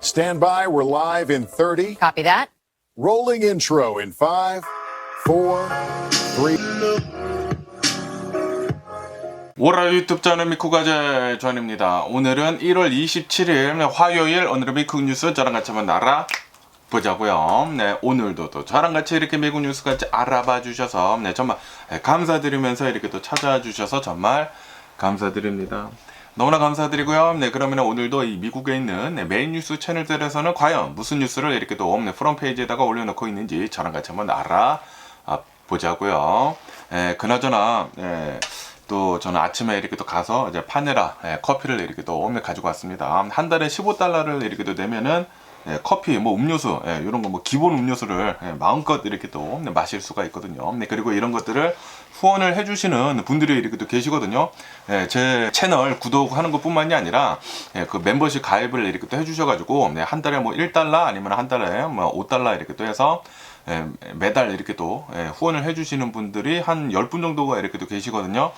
Stand by, we're live in 30. Copy that. Rolling intro in 5, 4, 3. 월화 유튜브 채널 미쿠가제 전입니다. 오늘은 1월 27일 화요일 오늘의 미국 뉴스 저랑 같이 한번 알아보자고요. 네, 오늘도 또 저랑 같이 이렇게 미국 뉴스 같이 알아봐 주셔서 정말 감사드리면서 이렇게 또 찾아와 주셔서 정말 감사드립니다. 너무나 감사드리고요. 네, 그러면 오늘도 이 미국에 있는 메인 뉴스 채널들에서는 과연 무슨 뉴스를 이렇게 또 프론트 페이지에다가 올려놓고 있는지 저랑 같이 한번 알아보자고요. 그나저나 또 저는 아침에 이렇게 또 가서 이제 파네라 커피를 이렇게 또 가지고 왔습니다. 한 달에 $15를 이렇게 또 내면은 커피, 뭐 음료수, 이런 거 뭐 기본 음료수를 마음껏 이렇게 또 마실 수가 있거든요. 그리고 이런 것들을 후원을 해주시는 분들이 이렇게 또 계시거든요. 제 채널 구독하는 것 뿐만이 아니라 그 멤버십 가입을 이렇게 또 해주셔가지고 한 달에 뭐 $1 아니면 한 달에 뭐 $5 이렇게 또 해서 매달 이렇게 또 후원을 해주시는 분들이 한 10분 정도가 이렇게 또 계시거든요.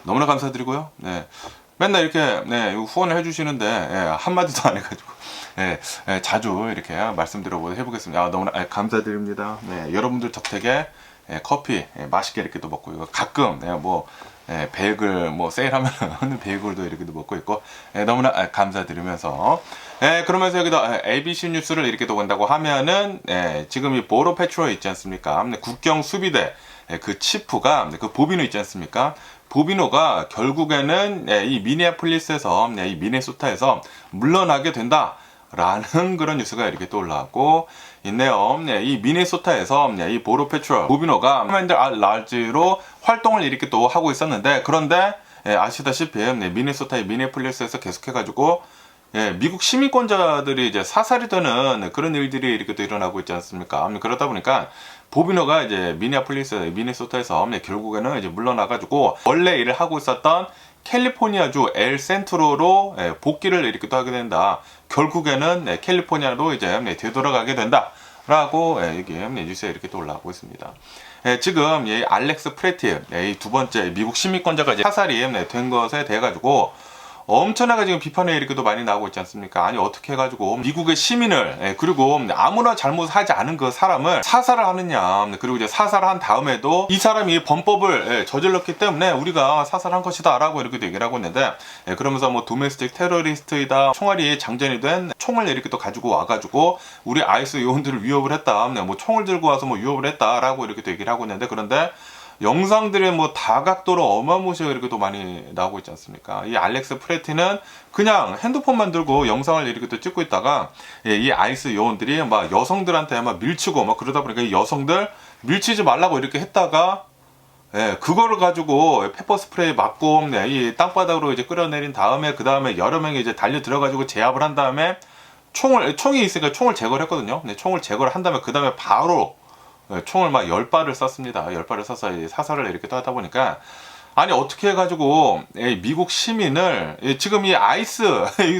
너무나 감사드리고요. 맨날 이렇게 후원을 해주시는데 한마디도 안 해가지고 자주 이렇게 말씀드려보도록 해보겠습니다. 너무나 감사드립니다. 여러분들 덕택에 커피 맛있게 이렇게 또 먹고 이거 가끔 뭐 베이글 뭐 세일하면은 베이글도 이렇게도 먹고 있고 너무나 감사드리면서 그러면서 여기다 ABC 뉴스를 이렇게 또 본다고 하면은 지금 이 보로 페트롤 있지 않습니까? 국경 수비대 그 치프가 그 보비노 있지 않습니까? 보비노가 결국에는 이 미니애폴리스에서 이 미네소타에서 물러나게 된다라는 그런 뉴스가 이렇게 또 올라왔고 있네요. 이 미네소타에서 이 보로 페트롤 보비노가 커맨더 라지로 활동을 이렇게 또 하고 있었는데 그런데 아시다시피 미네소타의 미네폴리스에서 계속해가지고 미국 시민권자들이 이제 사살이 되는 그런 일들이 이렇게 또 일어나고 있지 않습니까? 그러다 보니까 보비노가 이제 미네소타에서 결국에는 이제 물러나가지고 원래 일을 하고 있었던 캘리포니아주 엘 센트로로 복귀를 이렇게 또 하게 된다. 결국에는 캘리포니아로 이제 되돌아가게 된다라고 이게 뉴스에 이렇게 또 올라오고 있습니다. 지금 이 알렉스 프레티 이 두 번째 미국 시민권자가 이제 사살이 된 것에 대해 가지고 엄청나게 지금 비판이 이렇게도 많이 나오고 있지 않습니까? 아니 어떻게 해가지고 미국의 시민을 그리고 아무나 잘못하지 않은 그 사람을 사살을 하느냐, 그리고 이제 사살을 한 다음에도 이 사람이 범법을 저질렀기 때문에 우리가 사살한 것이다 라고 이렇게 얘기를 하고 있는데 그러면서 뭐 도메스틱 테러리스트이다, 총알이 장전이 된 총을 이렇게 또 가지고 와가지고 우리 아이스 요원들을 위협을 했다, 뭐 총을 들고 와서 뭐 위협을 했다 라고 이렇게 또 얘기를 하고 있는데 그런데 영상들의 뭐 다각도로 어마무시하게 이렇게 또 많이 나오고 있지 않습니까? 이 알렉스 프레티는 그냥 핸드폰만 들고 영상을 이렇게 또 찍고 있다가 이 아이스 요원들이 막 여성들한테 막 밀치고 막 그러다 보니까 이 여성들 밀치지 말라고 이렇게 했다가 그거를 가지고 페퍼 스프레이 맞고 이 땅바닥으로 이제 끌어내린 다음에 그 다음에 여러 명이 이제 달려 들어가지고 제압을 한 다음에 총이 있으니까 총을 제거를 했거든요. 총을 제거를 한 다음에 그 다음에 바로 총을 막 10발을 쐈습니다. 10발을 쏴서 사살을 이렇게 또 하다 보니까 아니 어떻게 해가지고 미국 시민을 지금 이 아이스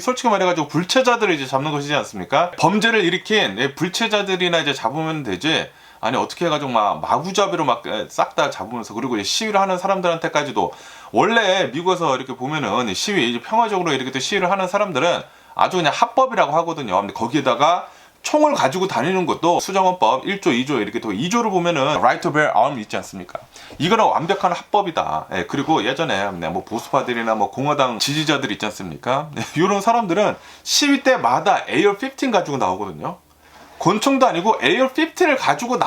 솔직히 말해가지고 불체자들을 이제 잡는 것이지 않습니까? 범죄를 일으킨 불체자들이나 이제 잡으면 되지. 아니 어떻게 해가지고 막 마구잡이로 막 싹 다 잡으면서 그리고 시위를 하는 사람들한테까지도 원래 미국에서 이렇게 보면은 시위 이제 평화적으로 이렇게 또 시위를 하는 사람들은 아주 그냥 합법이라고 하거든요. 근데 거기에다가 총을 가지고 다니는 것도 수정헌법 1조, 2조 이렇게 또 2조를 보면은 Right to bear arms 있지 않습니까? 이거는 완벽한 합법이다. 그리고 예전에 뭐 보수파들이나 뭐 공화당 지지자들 있지 않습니까? 이런 사람들은 시위 때마다 AR-15 가지고 나오거든요. 권총도 아니고 AR-15를 가지고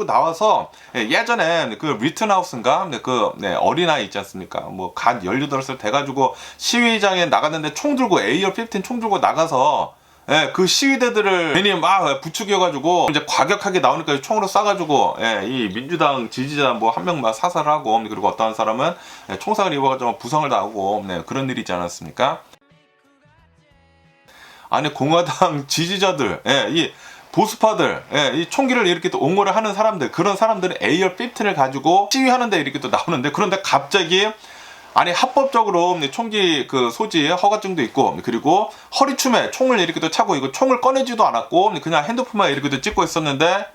나와서 예전에 그 리튼하우스인가 그 어린아이 있지 않습니까? 뭐 간 18살 돼가지고 시위장에 나갔는데 총 들고 AR-15 총 들고 나가서 그 시위대들을 괜히 막 부추겨가지고 이제 과격하게 나오니까 총으로 쏴가지고 이 민주당 지지자 뭐 한 명 막 사살을 하고 그리고 어떤 사람은 총상을 입어가지고 부상을 당하고 그런 일이 있지 않았습니까? 아니 공화당 지지자들 이 보수파들 이 총기를 이렇게 또 옹호를 하는 사람들 그런 사람들은 AR-15를 가지고 시위하는데 이렇게 또 나오는데 그런데 갑자기 아니 합법적으로 총기 그 소지 허가증도 있고 그리고 허리춤에 총을 이렇게 또 차고 이거 총을 꺼내지도 않았고 그냥 핸드폰만 이렇게 또 찍고 있었는데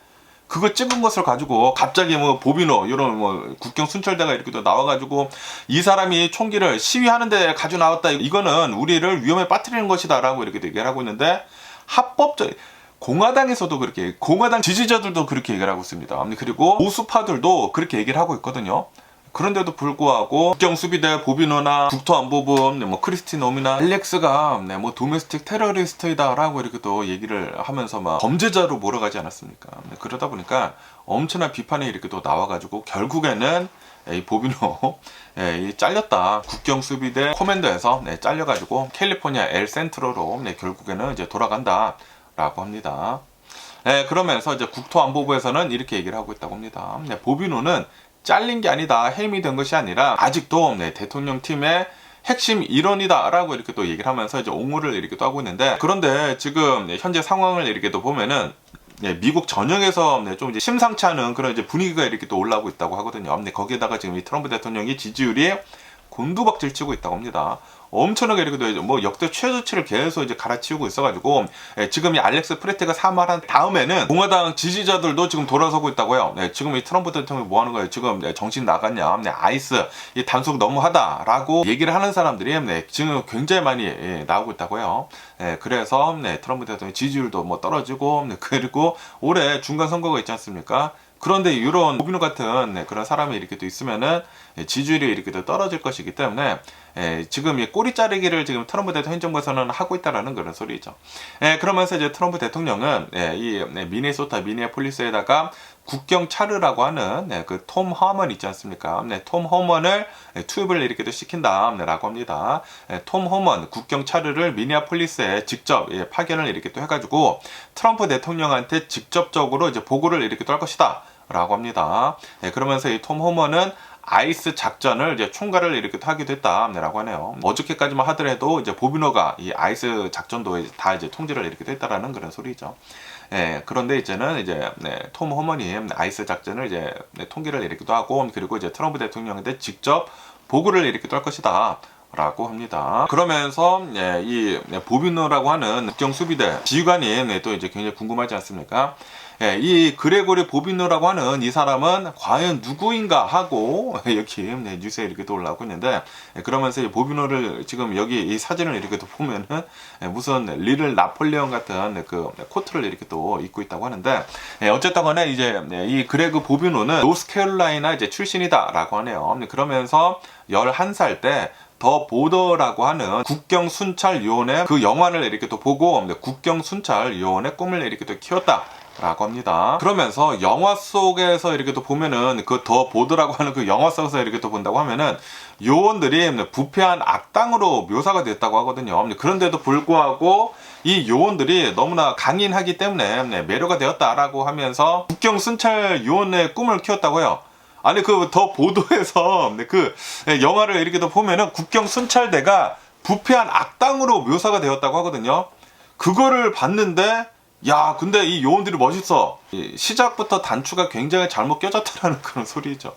그거 찍은 것을 가지고 갑자기 뭐 보비노 이런 뭐 국경 순찰대가 이렇게 또 나와가지고 이 사람이 총기를 시위하는데 가지고 나왔다 이거는 우리를 위험에 빠뜨리는 것이다라고 이렇게 얘기를 하고 있는데 합법적 공화당에서도 그렇게, 공화당 지지자들도 그렇게 얘기를 하고 있습니다. 그리고 보수파들도 그렇게 얘기를 하고 있거든요. 그런데도 불구하고 국경수비대 보비노나 국토안보부 뭐 크리스티 놈이나 알렉스가 뭐 도메스틱 테러리스트이다라고 이렇게 또 얘기를 하면서 막 범죄자로 몰아가지 않았습니까? 그러다 보니까 엄청난 비판이 이렇게 또 나와가지고 결국에는 이 보비노 잘렸다. 국경수비대 커맨더에서 잘려가지고 캘리포니아 엘 센트로로 결국에는 이제 돌아간다라고 합니다. 그러면서 이제 국토안보부에서는 이렇게 얘기를 하고 있다고 합니다. 보비노는 잘린 게 아니다, 해임이 된 것이 아니라 아직도 대통령 팀의 핵심 일원이다라고 이렇게 또 얘기를 하면서 이제 옹호를 이렇게 또 하고 있는데, 그런데 지금 현재 상황을 이렇게 또 보면은 미국 전역에서 좀 이제 심상치 않은 그런 이제 분위기가 이렇게 또 올라오고 있다고 하거든요. 거기에다가 지금 이 트럼프 대통령이 지지율이 곤두박질 치고 있다고 합니다. 엄청나게 이렇게 뭐 역대 최저치를 계속 이제 갈아치우고 있어가지고 지금 이 알렉스 프레트가 사망한 다음에는 공화당 지지자들도 지금 돌아서고 있다고요. 지금 이 트럼프 대통령이 뭐 하는 거예요? 지금 정신 나갔냐? 아이스 이 단속 너무하다라고 얘기를 하는 사람들이 지금 굉장히 많이 나오고 있다고요. 그래서 트럼프 대통령 지지율도 뭐 떨어지고, 그리고 올해 중간 선거가 있지 않습니까? 그런데 이런 보비노 같은 그런 사람이 이렇게 또 있으면은 지지율이 이렇게 또 떨어질 것이기 때문에 지금 이 꼬리 자르기를 지금 트럼프 대통령 행정부에서는 하고 있다라는 그런 소리죠. 그러면서 이제 트럼프 대통령은 이 미네소타 미니애폴리스에다가 국경 차르라고 하는 그 톰 허먼 있지 않습니까? 톰 허먼을 투입을 이렇게 또 시킨다라고 합니다. 톰 허먼 국경 차르를 미니애폴리스에 직접 파견을 이렇게 또 해가지고 트럼프 대통령한테 직접적으로 이제 보고를 이렇게 또 할 것이다 라고 합니다. 그러면서 이 톰 허먼은 아이스 작전을 이제 총괄을 이렇게 하기도 했다라고 하네요. 어저께까지만 하더라도 이제 보비노가 이 아이스 작전도 다 이제 통제를 이렇게 했다라는 그런 소리죠. 그런데 이제는 이제 톰 허먼이 아이스 작전을 이제 통계를 이렇게도 하고, 그리고 이제 트럼프 대통령한테 직접 보고를 이렇게도 할 것이다. 라고 합니다. 그러면서 이 보비노라고 하는 국경수비대 지휘관이 또 이제 굉장히 궁금하지 않습니까? 이 그레고리 보비노라고 하는 이 사람은 과연 누구인가 하고 여기 뉴스에 이렇게 또 올라오고 있는데, 그러면서 이 보비노를 지금 여기 이 사진을 이렇게 또 보면은 무슨 리를 나폴레옹 같은 그 코트를 이렇게 또 입고 있다고 하는데, 어쨌든 간에 이제 이 그레그 보비노는 노스캐롤라이나 이제 출신이다라고 하네요. 그러면서 11살 때 더 보더라고 하는 국경 순찰 요원의 그 영화를 이렇게 또 보고 국경 순찰 요원의 꿈을 이렇게 또 키웠다 라고 합니다. 그러면서 영화 속에서 이렇게 또 보면은 그 더 보더라고 하는 그 영화 속에서 이렇게 또 본다고 하면은 요원들이 부패한 악당으로 묘사가 됐다고 하거든요. 그런데도 불구하고 이 요원들이 너무나 강인하기 때문에 매료가 되었다라고 하면서 국경 순찰 요원의 꿈을 키웠다고요. 아니 그 더 보도에서 그 영화를 이렇게 또 보면은 국경 순찰대가 부패한 악당으로 묘사가 되었다고 하거든요. 그거를 봤는데 야 근데 이 요원들이 멋있어. 시작부터 단추가 굉장히 잘못 껴졌다는 그런 소리죠.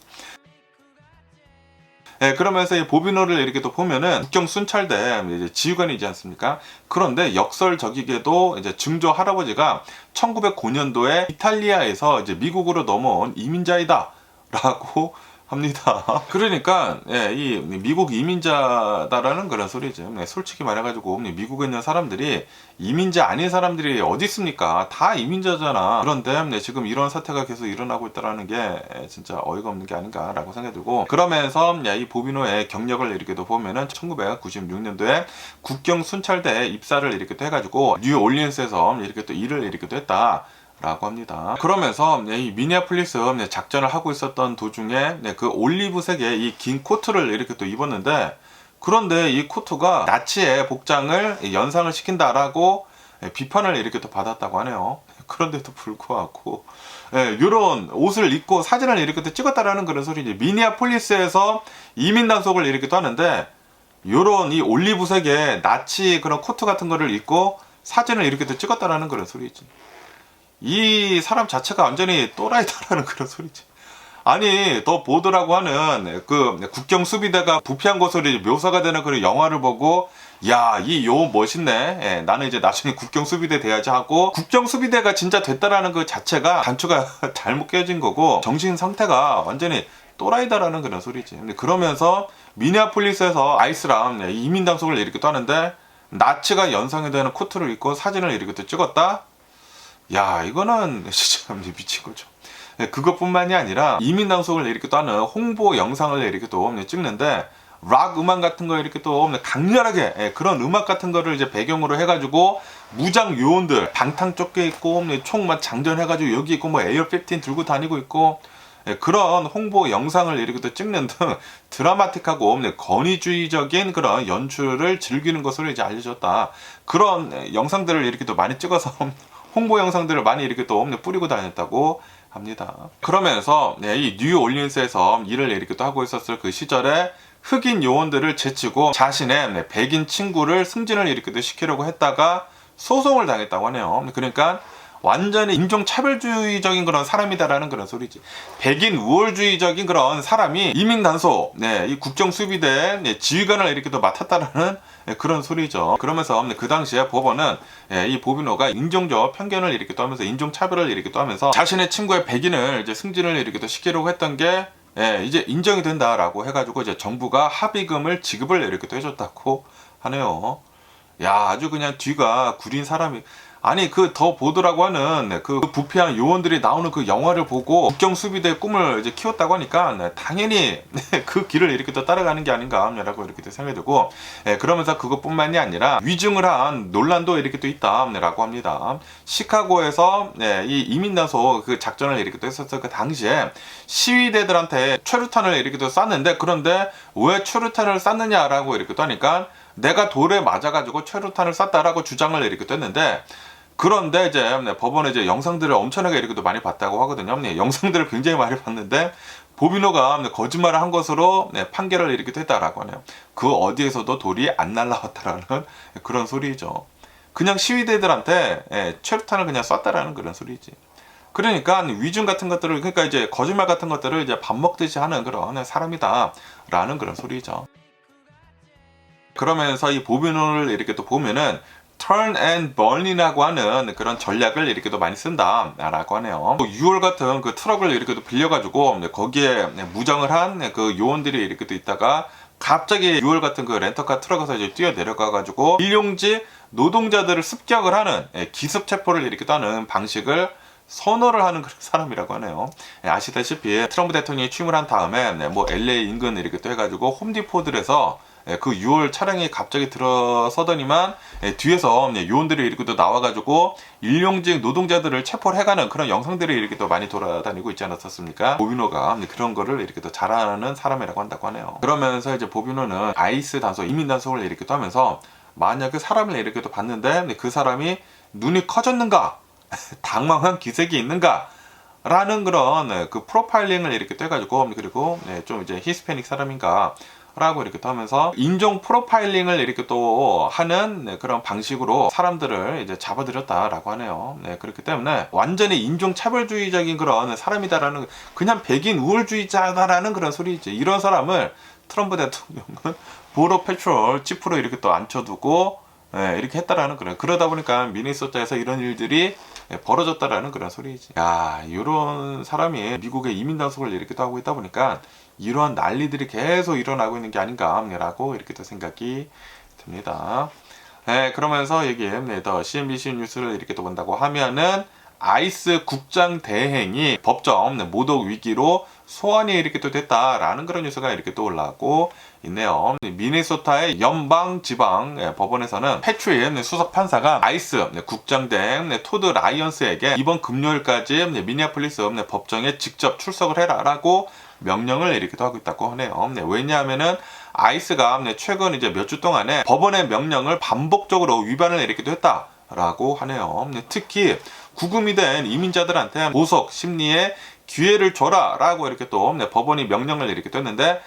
그러면서 이 보비노를 이렇게 또 보면은 국경 순찰대 이제 지휘관이지 않습니까? 그런데 역설적이게도 이제 증조 할아버지가 1909년도에 이탈리아에서 이제 미국으로 넘어온 이민자이다. 라고 합니다. 그러니까 이 미국 이민자다라는 그런 소리죠. 솔직히 말해가지고 미국에 있는 사람들이 이민자 아닌 사람들이 어디 있습니까? 다 이민자잖아. 그런데 지금 이런 사태가 계속 일어나고 있다는 게 진짜 어이가 없는 게 아닌가라고 생각이 들고, 그러면서 이 보비노의 경력을 이렇게도 보면은 1996년도에 국경 순찰대에 입사를 이렇게 또 해가지고 뉴올리언스에서 이렇게 또 일을 이렇게 또 했다. 라고 합니다. 그러면서 이 미니애폴리스 작전을 하고 있었던 도중에 그 올리브색의 이 긴 코트를 이렇게 또 입었는데, 그런데 이 코트가 나치의 복장을 연상을 시킨다라고 비판을 이렇게 또 받았다고 하네요. 그런데도 불구하고 이런 옷을 입고 사진을 이렇게 또 찍었다라는 그런 소리지. 미니애폴리스에서 이민 단속을 이렇게 또 하는데 이런 이 올리브색의 나치 그런 코트 같은 거를 입고 사진을 이렇게 또 찍었다라는 그런 소리지. 이 사람 자체가 완전히 또라이다라는 그런 소리지. 아니 더 보드라고 하는 그 국경 수비대가 부패한 것으로 묘사가 되는 그런 영화를 보고 야 이 요원 멋있네. 나는 이제 나중에 국경 수비대 돼야지 하고 국경 수비대가 진짜 됐다라는 그 자체가 단추가 잘못 깨진 거고 정신 상태가 완전히 또라이다라는 그런 소리지. 근데 그러면서 미니애폴리스에서 아이스랑 이민 단속을 이렇게 또 하는데 나치가 연상이 되는 코트를 입고 사진을 이렇게 또 찍었다? 야, 이거는 진짜 미친 거죠. 그것뿐만이 아니라 이민 단속을 이렇게 또 하는 홍보 영상을 이렇게 또 찍는데 락 음악 같은 거 이렇게 또 강렬하게 그런 음악 같은 거를 이제 배경으로 해가지고 무장 요원들 방탕 쫓겨 있고 총 막 장전해가지고 여기 있고 뭐 에어 15 들고 다니고 있고 그런 홍보 영상을 이렇게 또 찍는 등 드라마틱하고 권위주의적인 그런 연출을 즐기는 것으로 이제 알려졌다. 그런 영상들을 이렇게 또 많이 찍어서 홍보 영상들을 많이 이렇게 또 뿌리고 다녔다고 합니다. 그러면서 이 뉴올리언스에서 일을 이렇게 또 하고 있었을 그 시절에 흑인 요원들을 제치고 자신의 백인 친구를 승진을 이렇게 또 시키려고 했다가 소송을 당했다고 하네요. 그러니까 완전히 인종차별주의적인 그런 사람이다라는 그런 소리지. 백인 우월주의적인 그런 사람이 이민 단속, 이 국정수비대 지휘관을 이렇게 또 맡았다라는 그런 소리죠. 그러면서 그 당시에 법원은 이 보비노가 인종적 편견을 이렇게 또 하면서 인종차별을 이렇게 또 하면서 자신의 친구의 백인을 이제 승진을 이렇게 또 시키려고 했던 게 이제 인정이 된다라고 해가지고 이제 정부가 합의금을 지급을 이렇게 또 해줬다고 하네요. 야, 아주 그냥 뒤가 구린 사람이. 아니 그 더 보드라고 하는 그 부패한 요원들이 나오는 그 영화를 보고 국정수비대 꿈을 이제 키웠다고 하니까 당연히 그 길을 이렇게 또 따라가는 게 아닌가라고 이렇게 또 생각이 들고 그러면서 그것뿐만이 아니라 위증을 한 논란도 이렇게 또 있다라고 합니다. 시카고에서 이 이민단속 그 작전을 이렇게 또 했었을 그 당시에 시위대들한테 최루탄을 이렇게 또 쐈는데 그런데 왜 최루탄을 쐈느냐라고 이렇게 또 하니까 내가 돌에 맞아가지고 최루탄을 쐈다라고 주장을 이렇게 또 했는데 그런데 이제 법원에 이제 영상들을 엄청나게 이렇게 많이 봤다고 하거든요. 영상들을 굉장히 많이 봤는데 보비노가 거짓말을 한 것으로 판결을 이렇게 했다라고 하네요. 그 어디에서도 돌이 안 날라왔다라는 그런 소리죠. 그냥 시위대들한테 최루탄을 그냥 쐈다라는 그런 소리지. 그러니까 위증 같은 것들을 그러니까 이제 거짓말 같은 것들을 이제 밥 먹듯이 하는 그런 사람이다라는 그런 소리죠. 그러면서 이 보비노를 이렇게 또 보면은 turn and burn이라고 하는 그런 전략을 이렇게 또 많이 쓴다라고 하네요. 6월 같은 그 트럭을 이렇게 또 빌려가지고 거기에 무장을 한 그 요원들이 이렇게 또 있다가 갑자기 6월 같은 그 렌터카 트럭에서 이제 뛰어 내려가가지고 일용직 노동자들을 습격을 하는 기습 체포를 이렇게 또 하는 방식을 선호를 하는 그런 사람이라고 하네요. 아시다시피 트럼프 대통령이 취임을 한 다음에 뭐 LA 인근 이렇게 또 해가지고 홈디포들에서 그 6월 차량이 갑자기 들어서더니만 뒤에서 요원들이 이렇게 또 나와가지고 일용직 노동자들을 체포를 해가는 그런 영상들이 이렇게 또 많이 돌아다니고 있지 않았었습니까? 보비노가 그런 거를 이렇게 또 잘하는 사람이라고 한다고 하네요. 그러면서 이제 보비노는 아이스 단속, 이민 단속을 이렇게 또 하면서 만약에 사람을 이렇게 또 봤는데 그 사람이 눈이 커졌는가? 당황한 기색이 있는가? 라는 그런 그 프로파일링을 이렇게 또 해가지고 그리고 좀 이제 히스패닉 사람인가? 라고 이렇게 또 하면서 인종 프로파일링을 이렇게 또 하는 그런 방식으로 사람들을 이제 잡아들였다라고 하네요. 그렇기 때문에 완전히 인종 차별주의적인 그런 사람이다라는 그냥 백인 우월주의자다라는 그런 소리지. 이런 사람을 트럼프 대통령은 보로 페트롤 치프로 이렇게 또 앉혀두고 이렇게 했다라는 그런 그러다 보니까 미네소타에서 이런 일들이 벌어졌다라는 그런 소리지. 야, 이런 사람이 미국의 이민 단속을 이렇게 또 하고 있다 보니까 이러한 난리들이 계속 일어나고 있는 게 아닌가라고 이렇게 또 생각이 듭니다. 그러면서 여기에 더 CNBC 뉴스를 이렇게 또 본다고 하면은 아이스 국장 대행이 법정 모독 위기로 소환이 이렇게 또 됐다라는 그런 뉴스가 이렇게 또 올라오고 있네요. 미네소타의 연방지방 법원에서는 패트릭 수석 판사가 아이스 국장 대행 토드 라이언스에게 이번 금요일까지 미니애폴리스 법정에 직접 출석을 해라라고 명령을 이렇게 하고 있다고 하네요. 왜냐하면은 아이스가 최근 이제 몇 주 동안에 법원의 명령을 반복적으로 위반을 이렇게 했다라고 하네요. 특히 구금이 된 이민자들한테 보석 심리의 기회를 줘라라고 이렇게 또 법원이 명령을 이렇게 했는데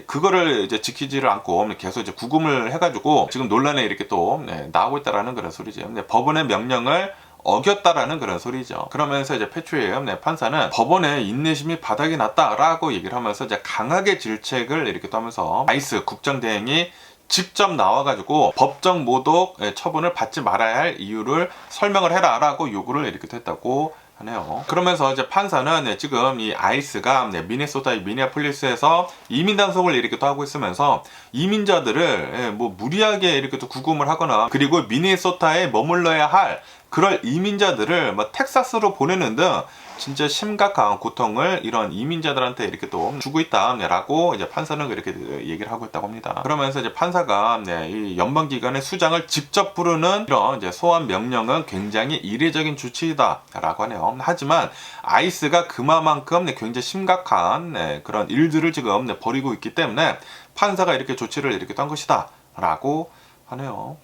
그거를 이제 지키지를 않고 계속 이제 구금을 해가지고 지금 논란에 이렇게 또 나오고 있다라는 그런 소리죠. 법원의 명령을 어겼다라는 그런 소리죠. 그러면서 이제 패트릭 판사는 법원의 인내심이 바닥이 났다라고 얘기를 하면서 이제 강하게 질책을 이렇게 또 하면서 아이스 국장 대행이 직접 나와가지고 법정 모독 처분을 받지 말아야 할 이유를 설명을 해라라고 요구를 이렇게 했다고 하네요. 그러면서 이제 판사는 지금 이 아이스가 미네소타의 미니애폴리스에서 이민 단속을 이렇게 또 하고 있으면서 이민자들을 뭐 무리하게 이렇게 또 구금을 하거나, 그리고 미네소타에 머물러야 할 그럴 이민자들을 뭐 텍사스로 보내는 등 진짜 심각한 고통을 이런 이민자들한테 이렇게 또 주고 있다라고 이제 판사는 그렇게 얘기를 하고 있다고 합니다. 그러면서 이제 판사가 이 연방기관의 수장을 직접 부르는 이런 이제 소환 명령은 굉장히 이례적인 조치이다라고 하네요. 하지만 아이스가 그만큼 굉장히 심각한 그런 일들을 지금 벌이고 있기 때문에 판사가 이렇게 조치를 이렇게 한 것이다라고 하네요.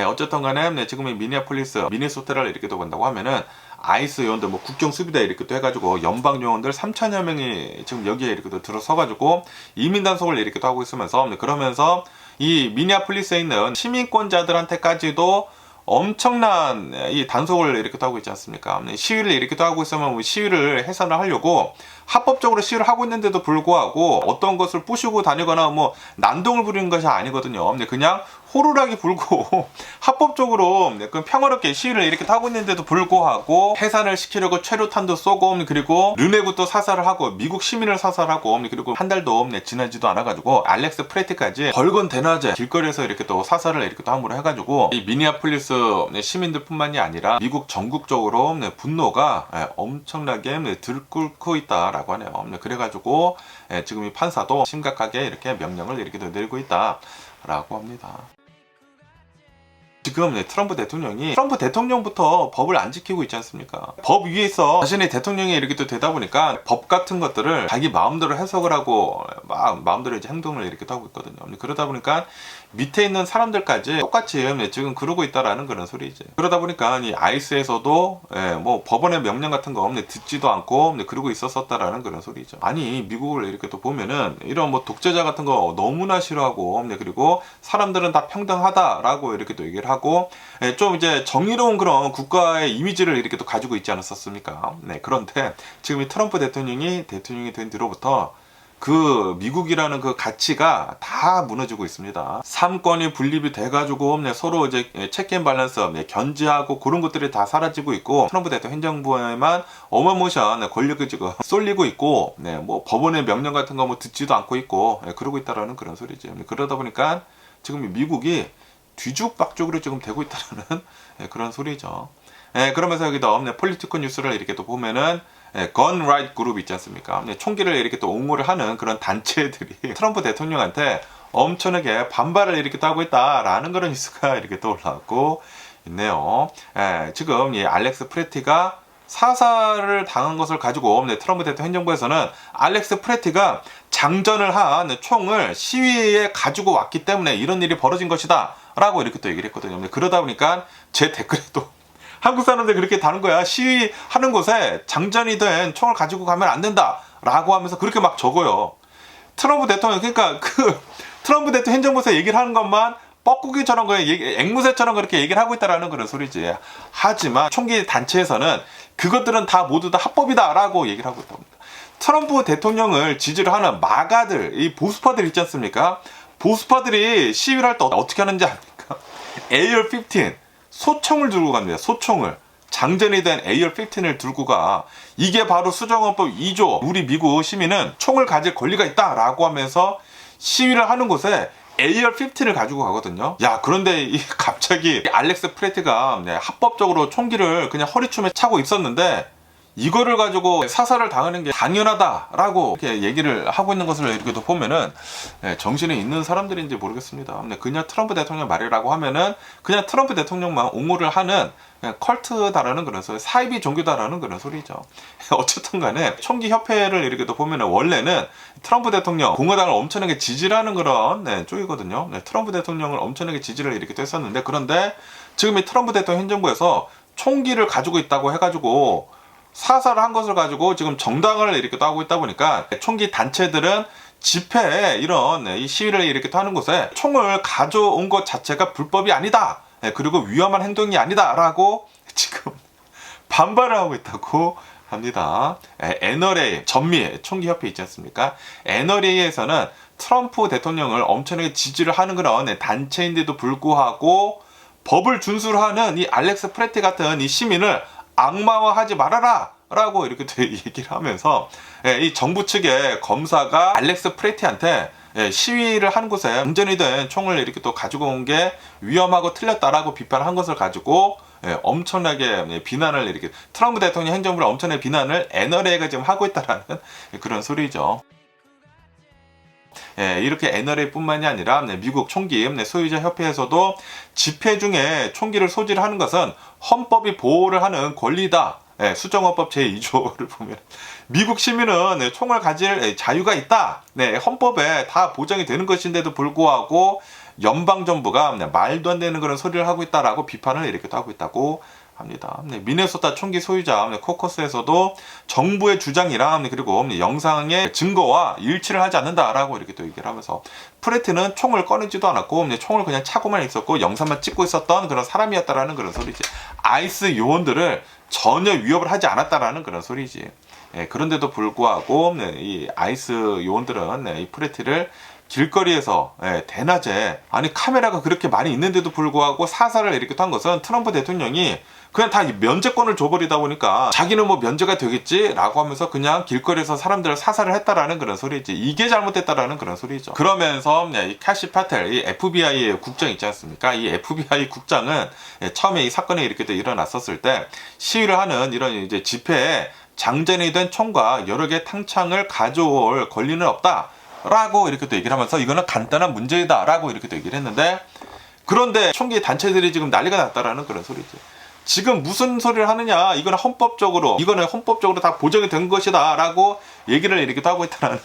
어쨌든 간에 지금 이 미니애폴리스, 미네소타를 이렇게 또 본다고 하면은 아이스 요원들, 뭐 국경 수비대 이렇게 또 해가지고 연방 요원들 3,000여 명이 지금 여기에 이렇게 또 들어서가지고 이민 단속을 이렇게 또 하고 있으면서, 그러면서 이 미니애폴리스에 있는 시민권자들한테까지도 엄청난 이 단속을 이렇게 또 하고 있지 않습니까? 시위를 이렇게 또 하고 있으면 시위를 해산을 하려고 합법적으로 시위를 하고 있는데도 불구하고 어떤 것을 부수고 다니거나 뭐 난동을 부리는 것이 아니거든요. 그냥 호루라기 불고 합법적으로 평화롭게 시위를 이렇게 하고 있는데도 불구하고 해산을 시키려고 최루탄도 쏘고, 그리고 르네부터 사살을 하고 미국 시민을 사살하고, 그리고 한 달도 지나지도 않아가지고 알렉스 프레티까지 벌건 대낮에 길거리에서 이렇게 또 사살을 이렇게 또 함으로 해가지고 이 미니애폴리스 시민들뿐만이 아니라 미국 전국적으로 분노가 엄청나게 들끓고 있다라고 하네요. 그래가지고 지금 이 판사도 심각하게 이렇게 명령을 이렇게 내리고 있다라고 합니다. 지금 트럼프 대통령부터 법을 안 지키고 있지 않습니까? 법 위에서 자신이 대통령이 이렇게 또 되다 보니까 법 같은 것들을 자기 마음대로 해석을 하고 마음대로 이제 행동을 이렇게 또 하고 있거든요. 그러다 보니까 밑에 있는 사람들까지 똑같이 지금 그러고 있다라는 그런 소리지. 그러다 보니까 이 아이스에서도 뭐 법원의 명령 같은 거 듣지도 않고 그러고 있었다라는 그런 소리죠. 아니, 미국을 이렇게 또 보면은 이런 뭐 독재자 같은 거 너무나 싫어하고, 그리고 사람들은 다 평등하다라고 이렇게 또 얘기를 하고, 좀 이제 정의로운 그런 국가의 이미지를 이렇게 또 가지고 있지 않았었습니까? 그런데 지금 이 트럼프 대통령이 된 뒤로부터 그 미국이라는 그 가치가 다 무너지고 있습니다. 삼권이 분립이 돼가지고 서로 이제 체크 앤 밸런스 견제하고 그런 것들이 다 사라지고 있고, 트럼프 대통령 행정부에만 어마무시한 권력이 지금 쏠리고 있고, 뭐 법원의 명령 같은 거 뭐 듣지도 않고 있고, 그러고 있다라는 그런 소리죠. 그러다 보니까 지금 미국이 뒤죽박죽으로 지금 되고 있다는 그런 소리죠. 그러면서 여기도 폴리티컬 뉴스를 이렇게 또 보면은 건 라이트 그룹 있지 않습니까? 총기를 이렇게 또 옹호를 하는 그런 단체들이 트럼프 대통령한테 엄청나게 반발을 이렇게 또 하고 있다라는 그런 뉴스가 이렇게 또 올라오고 있네요. 지금 이 알렉스 프레티가 사살을 당한 것을 가지고 트럼프 대통령 행정부에서는 알렉스 프레티가 장전을 한 총을 시위에 가지고 왔기 때문에 이런 일이 벌어진 것이다 라고 이렇게 또 얘기를 했거든요. 그러다 보니까 제 댓글에도 한국 사람들 그렇게 다는 거야. 시위하는 곳에 장전이 된 총을 가지고 가면 안 된다 라고 하면서 그렇게 막 적어요. 트럼프 대통령, 그러니까 그 트럼프 대통령 행정부에서 얘기를 하는 것만 뻐꾸기처럼, 앵무새처럼 그렇게 얘기를 하고 있다라는 그런 소리지. 하지만 총기 단체에서는 그것들은 다 모두 다 합법이다 라고 얘기를 하고 있다고 합니다. 트럼프 대통령을 지지를 하는 마가들, 이 보수파들 있지 않습니까? 보수파들이 시위를 할 때 어떻게 하는지 아닙니까? AR-15 소총을 들고 갑니다. 소총을. 장전이 된 AR-15을 들고 가. 이게 바로 수정헌법 2조. 우리 미국 시민은 총을 가질 권리가 있다라고 하면서 시위를 하는 곳에 AR-15를 가지고 가거든요. 야, 그런데 갑자기 알렉스 프레티가 합법적으로 총기를 그냥 허리춤에 차고 있었는데 이거를 가지고 사살을 당하는 게 당연하다라고 이렇게 얘기를 하고 있는 것을 이렇게 또 보면은 정신이 있는 사람들인지 모르겠습니다. 그냥 트럼프 대통령 말이라고 하면은 그냥 트럼프 대통령만 옹호를 하는 그냥 컬트다라는 그런 소리, 사이비 종교다라는 그런 소리죠. 어쨌든 간에 총기 협회를 이렇게 또 보면은 원래는 트럼프 대통령 공화당을 엄청나게 지지하는 그런 쪽이거든요. 트럼프 대통령을 엄청나게 지지를 이렇게 또 했었는데, 그런데 지금 이 트럼프 대통령 행정부에서 총기를 가지고 있다고 해가지고 사살을 한 것을 가지고 지금 정당을 이렇게 또 하고 있다 보니까 총기 단체들은 집회에 이런 이 시위를 이렇게 또 하는 곳에 총을 가져온 것 자체가 불법이 아니다. 그리고 위험한 행동이 아니다. 라고 지금 반발을 하고 있다고 합니다. NRA, 전미 총기협회 있지 않습니까? NRA에서는 트럼프 대통령을 엄청나게 지지를 하는 그런 단체인데도 불구하고 법을 준수를 하는 이 알렉스 프레티 같은 이 시민을 악마화하지 말아라 라고 이렇게 또 얘기를 하면서 이 정부 측의 검사가 알렉스 프레티한테 시위를 한 곳에 장전이 된 총을 이렇게 또 가지고 온 게 위험하고 틀렸다라고 비판한 것을 가지고 엄청나게 비난을 이렇게 트럼프 대통령 행정부를 엄청나게 비난을 NRA가 지금 하고 있다라는 그런 소리죠. 이렇게 NRA뿐만이 아니라 미국 총기 소유자 협회에서도 집회 중에 총기를 소지를 하는 것은 헌법이 보호를 하는 권리다. 수정헌법 제2조를 보면 미국 시민은 총을 가질 자유가 있다. 헌법에 다 보장이 되는 것인데도 불구하고 연방정부가 말도 안 되는 그런 소리를 하고 있다라고 비판을 이렇게 하고 있다고 합니다. 미네소타 총기 소유자 코커스에서도 정부의 주장이랑 그리고 영상의 증거와 일치를 하지 않는다라고 이렇게 또 얘기를 하면서 프레트는 총을 꺼내지도 않았고 총을 그냥 차고만 있었고 영상만 찍고 있었던 그런 사람이었다라는 그런 소리지. 아이스 요원들을 전혀 위협을 하지 않았다라는 그런 소리지. 그런데도 불구하고 이 아이스 요원들은 이 프레트를 길거리에서 대낮에 아니 카메라가 그렇게 많이 있는데도 불구하고 사살을 이렇게 한 것은 트럼프 대통령이 그냥 다 면제권을 줘버리다 보니까 자기는 뭐 면제가 되겠지 라고 하면서 그냥 길거리에서 사람들을 사살을 했다라는 그런 소리지. 이게 잘못됐다라는 그런 소리죠. 그러면서 이 카시 파텔, 이 FBI의 국장 있지 않습니까? 이 FBI 국장은 처음에 이 사건이 이렇게 또 일어났었을 때 시위를 하는 이런 이제 집회에 장전이 된 총과 여러 개의 탕창을 가져올 권리는 없다 라고 이렇게 또 얘기를 하면서 이거는 간단한 문제이다 라고 이렇게 또 얘기를 했는데, 그런데 총기 단체들이 지금 난리가 났다라는 그런 소리지. 지금 무슨 소리를 하느냐, 이거는 헌법적으로 다 보장이 된 것이다 라고 얘기를 이렇게 하고 있다는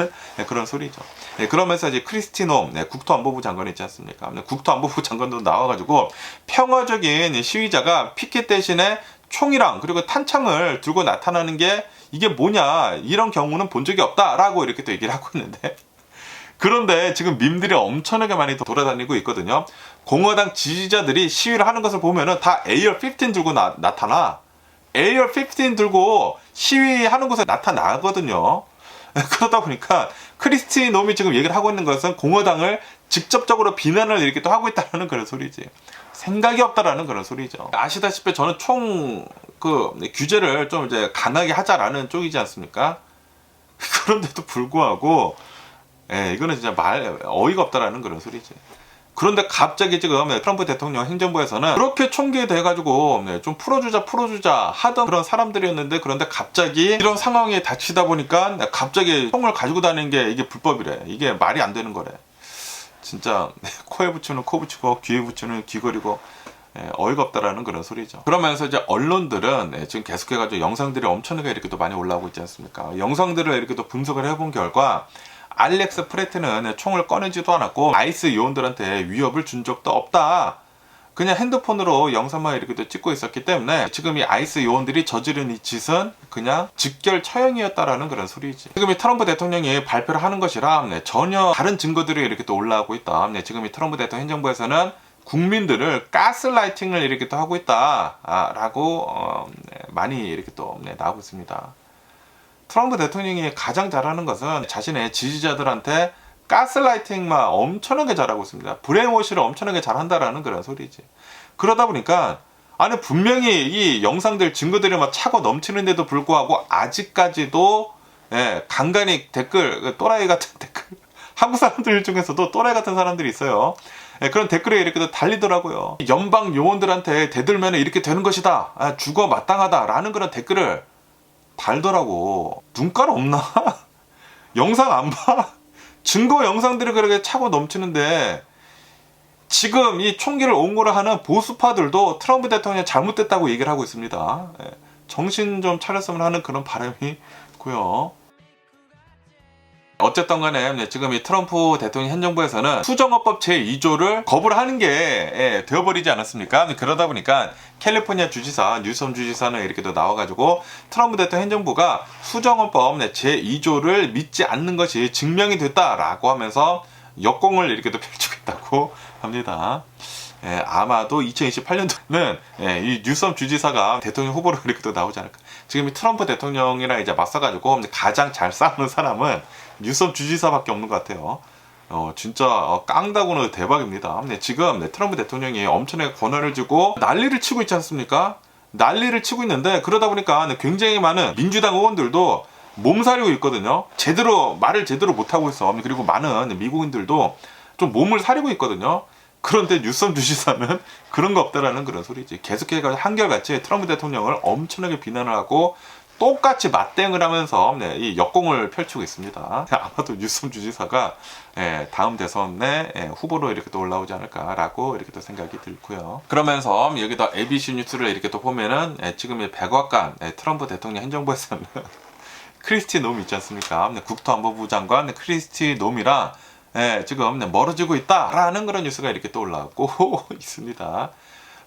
그런 소리죠. 그러면서 이제 크리스티 놈 국토안보부 장관 있지 않습니까? 국토안보부 장관도 나와가지고 평화적인 시위자가 피켓 대신에 총이랑 그리고 탄창을 들고 나타나는 게 이게 뭐냐, 이런 경우는 본 적이 없다라고 이렇게 또 얘기를 하고 있는데, 그런데 지금 밈들이 엄청나게 많이 돌아다니고 있거든요. 공화당 지지자들이 시위를 하는 것을 보면은 다 AR-15 들고 나타나. AR-15 들고 시위하는 곳에 나타나거든요. 그러다 보니까 크리스티 놈이 지금 얘기를 하고 있는 것은 공화당을 직접적으로 비난을 이렇게 또 하고 있다는 그런 소리지. 생각이 없다라는 그런 소리죠. 아시다시피 저는 총 규제를 좀 이제 강하게 하자라는 쪽이지 않습니까? 그런데도 불구하고 이거는 진짜 어이가 없다라는 그런 소리지. 그런데 갑자기 지금 트럼프 대통령 행정부에서는 그렇게 총기에 대해가지고 좀 풀어주자 하던 그런 사람들이었는데, 그런데 갑자기 이런 상황에 닥치다 보니까 갑자기 총을 가지고 다니는 게 이게 불법이래. 이게 말이 안 되는 거래. 진짜 코에 붙이는 코 붙이고 귀에 붙이는 귀 거리고 어이가 없다라는 그런 소리죠. 그러면서 이제 언론들은 지금 계속해가지고 영상들이 엄청나게 이렇게 또 많이 올라오고 있지 않습니까? 영상들을 이렇게 또 분석을 해본 결과 알렉스 프레트는 총을 꺼내지도 않았고 아이스 요원들한테 위협을 준 적도 없다. 그냥 핸드폰으로 영상만 이렇게 또 찍고 있었기 때문에 지금 이 아이스 요원들이 저지른 이 짓은 그냥 직결 처형이었다라는 그런 소리지. 지금 이 트럼프 대통령이 발표를 하는 것이라 전혀 다른 증거들이 이렇게 또 올라오고 있다. 지금 이 트럼프 대통령 행정부에서는 국민들을 가스라이팅을 이렇게 또 하고 있다라고 많이 이렇게 또 나오고 있습니다. 트럼프 대통령이 가장 잘하는 것은 자신의 지지자들한테 가스라이팅만 엄청나게 잘하고 있습니다. 브레인워시를 엄청나게 잘한다라는 그런 소리지. 그러다 보니까 아니 분명히 이 영상들 증거들이 막 차고 넘치는데도 불구하고 아직까지도 간간히 댓글, 또라이 같은 댓글, 한국 사람들 중에서도 또라이 같은 사람들이 있어요. 그런 댓글에 이렇게 달리더라고요. 연방 요원들한테 대들면 이렇게 되는 것이다, 죽어 마땅하다 라는 그런 댓글을 달더라고. 눈깔 없나? 영상 안 봐? 증거 영상들이 그렇게 차고 넘치는데 지금 이 총기를 옹호를 하는 보수파들도 트럼프 대통령이 잘못됐다고 얘기를 하고 있습니다. 정신 좀 차렸으면 하는 그런 바람이 있고요. 어쨌든 간에 지금 이 트럼프 대통령 행정부에서는 수정헌법 제2조를 거부를 하는 게 되어버리지 않았습니까? 그러다 보니까 캘리포니아 주지사, 뉴섬 주지사는 이렇게 또 나와가지고 트럼프 대통령 행정부가 수정헌법 제2조를 믿지 않는 것이 증명이 됐다라고 하면서 역공을 이렇게 또 펼치겠다고 합니다. 아마도 2028년도에는 이 뉴섬 주지사가 대통령 후보로 이렇게 또 나오지 않을까. 지금 이 트럼프 대통령이랑 이제 맞서가지고 가장 잘 싸우는 사람은 뉴섬 주지사밖에 없는 것 같아요. 진짜 깡다구는 대박입니다. 지금 트럼프 대통령이 엄청나게 권한을 주고 난리를 치고 있지 않습니까? 난리를 치고 있는데, 그러다 보니까 굉장히 많은 민주당 의원들도 몸살이고 있거든요. 말을 제대로 못하고 있어. 그리고 많은 미국인들도 좀 몸을 사리고 있거든요. 그런데 뉴섬 주지사는 그런 거 없다라는 그런 소리지. 계속해서 한결같이 트럼프 대통령을 엄청나게 비난을 하고 똑같이 맞대응을 하면서 이 역공을 펼치고 있습니다. 아마도 뉴섬 주지사가 다음 대선에 후보로 이렇게 또 올라오지 않을까라고 이렇게 또 생각이 들고요. 그러면서 여기다 ABC 뉴스를 이렇게 또 보면은 지금 이 백악관 트럼프 대통령 행정부에서는 크리스티 놈 있지 않습니까? 국토안보부 장관 크리스티 놈이랑 지금 멀어지고 있다라는 그런 뉴스가 이렇게 또 올라오고 있습니다.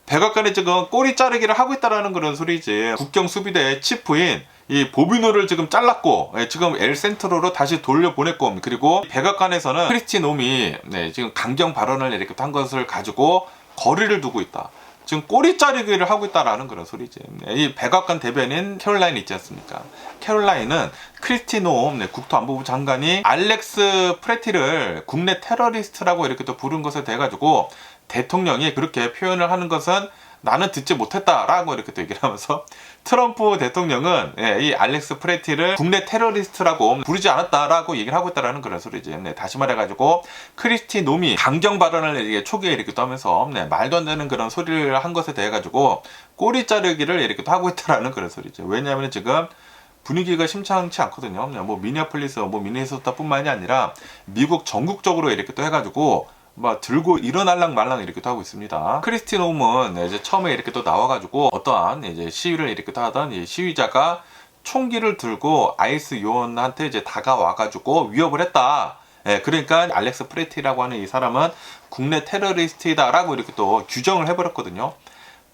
백악관이 지금 꼬리 자르기를 하고 있다라는 그런 소리지. 국경 수비대 치프인 이 보비노를 지금 잘랐고, 지금 엘센트로로 다시 돌려보냈고, 그리고 백악관에서는 크리스티 놈이 지금 강경 발언을 이렇게 한 것을 가지고 거리를 두고 있다. 지금 꼬리 자르기를 하고 있다라는 그런 소리지. 이 백악관 대변인 캐롤라인 있지 않습니까? 캐롤라인은 크리스티 놈 국토안보부 장관이 알렉스 프레티를 국내 테러리스트라고 이렇게 또 부른 것에 대해 가지고 대통령이 그렇게 표현을 하는 것은 나는 듣지 못했다라고 이렇게 또 얘기를 하면서, 트럼프 대통령은 이 알렉스 프레티를 국내 테러리스트라고 부르지 않았다라고 얘기를 하고 있다라는 그런 소리지. 다시 말해가지고 크리스티 놈이 강경 발언을 초기에 이렇게 또 하면서 말도 안 되는 그런 소리를 한 것에 대해 가지고 꼬리 자르기를 이렇게 또 하고 있다라는 그런 소리죠. 왜냐하면 지금 분위기가 심상치 않거든요. 뭐 미니애폴리스, 뭐 미네소타뿐만이 아니라 미국 전국적으로 이렇게 또 해가지고 막 들고 일어날랑 말랑 이렇게 또 하고 있습니다. 크리스티 놈은 이제 처음에 이렇게 또 나와가지고 어떠한 이제 시위를 이렇게 또 하던 이 시위자가 총기를 들고 아이스 요원한테 이제 다가와가지고 위협을 했다. 그러니까 알렉스 프레티라고 하는 이 사람은 국내 테러리스트이다라고 이렇게 또 규정을 해버렸거든요.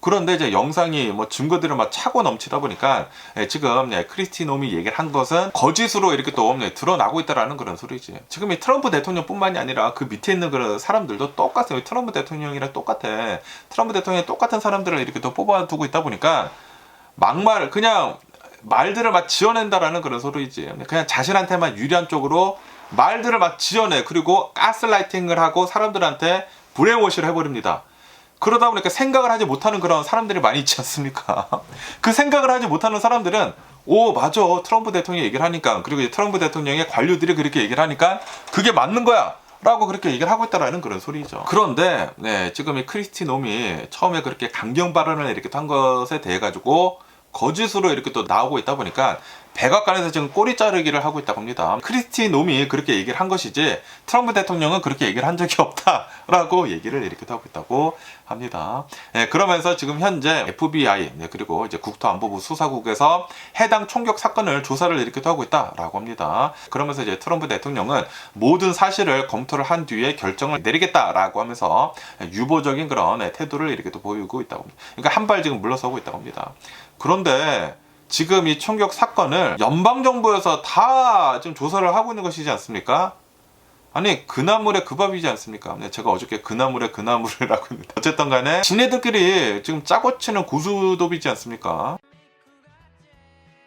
그런데 이제 영상이 뭐 증거들을 막 차고 넘치다 보니까 지금 크리스티 놈이 얘기를 한 것은 거짓으로 이렇게 또 드러나고 있다라는 그런 소리지. 지금 이 트럼프 대통령뿐만이 아니라 그 밑에 있는 그런 사람들도 똑같아요. 트럼프 대통령이랑 똑같아. 트럼프 대통령이 똑같은 사람들을 이렇게 또 뽑아두고 있다 보니까 막말 그냥 말들을 막 지어낸다라는 그런 소리지. 그냥 자신한테만 유리한 쪽으로 말들을 막 지어내. 그리고 가스라이팅을 하고 사람들한테 브레인워시를 해버립니다. 그러다 보니까 생각을 하지 못하는 그런 사람들이 많이 있지 않습니까? 그 생각을 하지 못하는 사람들은 오 맞아, 트럼프 대통령이 얘기를 하니까, 그리고 트럼프 대통령의 관료들이 그렇게 얘기를 하니까 그게 맞는 거야 라고 그렇게 얘기를 하고 있다라는 그런 소리죠. 그런데 지금 이 크리스티 놈이 처음에 그렇게 강경 발언을 이렇게 한 것에 대해 가지고 거짓으로 이렇게 또 나오고 있다 보니까 백악관에서 지금 꼬리 자르기를 하고 있다고 합니다. 크리스티 놈이 그렇게 얘기를 한 것이지 트럼프 대통령은 그렇게 얘기를 한 적이 없다라고 얘기를 이렇게 하고 있다고 합니다. 그러면서 지금 현재 FBI 그리고 이제 국토안보부 수사국에서 해당 총격 사건을 조사를 이렇게 하고 있다라고 합니다. 그러면서 이제 트럼프 대통령은 모든 사실을 검토를 한 뒤에 결정을 내리겠다라고 하면서 유보적인 그런 태도를 이렇게 또 보이고 있다고 합니다. 그러니까 한 발 지금 물러서고 있다고 합니다. 그런데 지금 이 총격 사건을 연방정부에서 다 지금 조사를 하고 있는 것이지 않습니까? 아니 그나물의 그 밥이지 않습니까? 제가 어저께 그나물의 그나물이라고 했는데 어쨌든 간에 지네들끼리 지금 짜고 치는 고수톱이지 않습니까?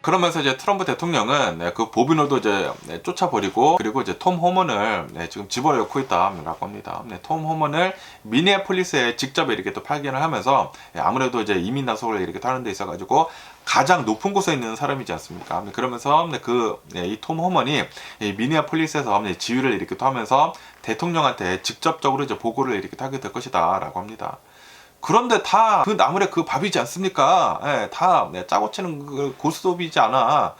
그러면서 이제 트럼프 대통령은 그 보비노도 이제 쫓아버리고, 그리고 이제 톰 호먼을 지금 집어넣고 있다라고 합니다. 톰 호먼을 미니애폴리스에 직접 이렇게 또 발견을 하면서 아무래도 이제 이민 나속을 이렇게 하는 데 있어가지고 가장 높은 곳에 있는 사람이지 않습니까? 그러면서 이 톰 호먼이 미니애폴리스에서 지휘를 이렇게 또 하면서 대통령한테 직접적으로 이제 보고를 이렇게 하게 될 것이다라고 합니다. 그런데 다 그 나물의 그 밥이지 않습니까? 다 짜고 치는 그 고스톱이지 않아.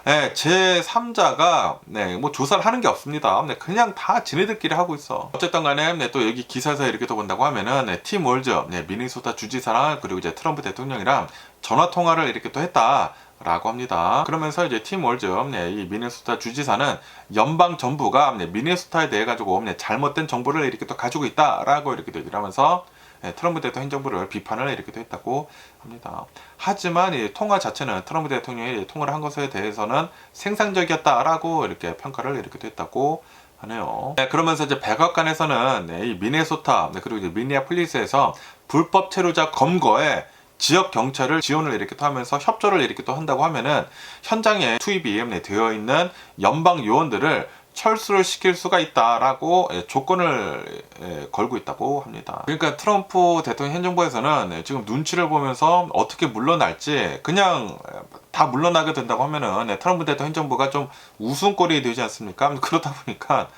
제3자가 뭐 조사를 하는 게 없습니다. 그냥 다 지네들끼리 하고 있어. 어쨌든 간에 또 여기 기사에서 이렇게 또 본다고 하면은 팀 월즈 미네소타 주지사랑 그리고 이제 트럼프 대통령이랑 전화 통화를 이렇게 또 했다 라고 합니다. 그러면서 이제 팀 월즈 이 미네소타 주지사는 연방 정부가 미네소타에 대해 가지고 잘못된 정보를 이렇게 또 가지고 있다라고 이렇게 얘기를 하면서 트럼프 대통령 행정부를 비판을 이렇게 했다고 합니다. 하지만 이 통화 자체는 트럼프 대통령이 통화를 한 것에 대해서는 생산적이었다라고 이렇게 평가를 이렇게 했다고 하네요. 그러면서 이제 백악관에서는 이 미네소타 그리고 이제 미니애폴리스에서 불법 체류자 검거에 지역 경찰을 지원을 이렇게 또 하면서 협조를 이렇게 또 한다고 하면은 현장에 투입이 되어 있는 연방 요원들을 철수를 시킬 수가 있다라고 조건을 걸고 있다고 합니다. 그러니까 트럼프 대통령 현 정부에서는 지금 눈치를 보면서 어떻게 물러날지, 그냥 다 물러나게 된다고 하면은 트럼프 대통령 현 정부가 좀 웃음거리 되지 않습니까? 그러다 보니까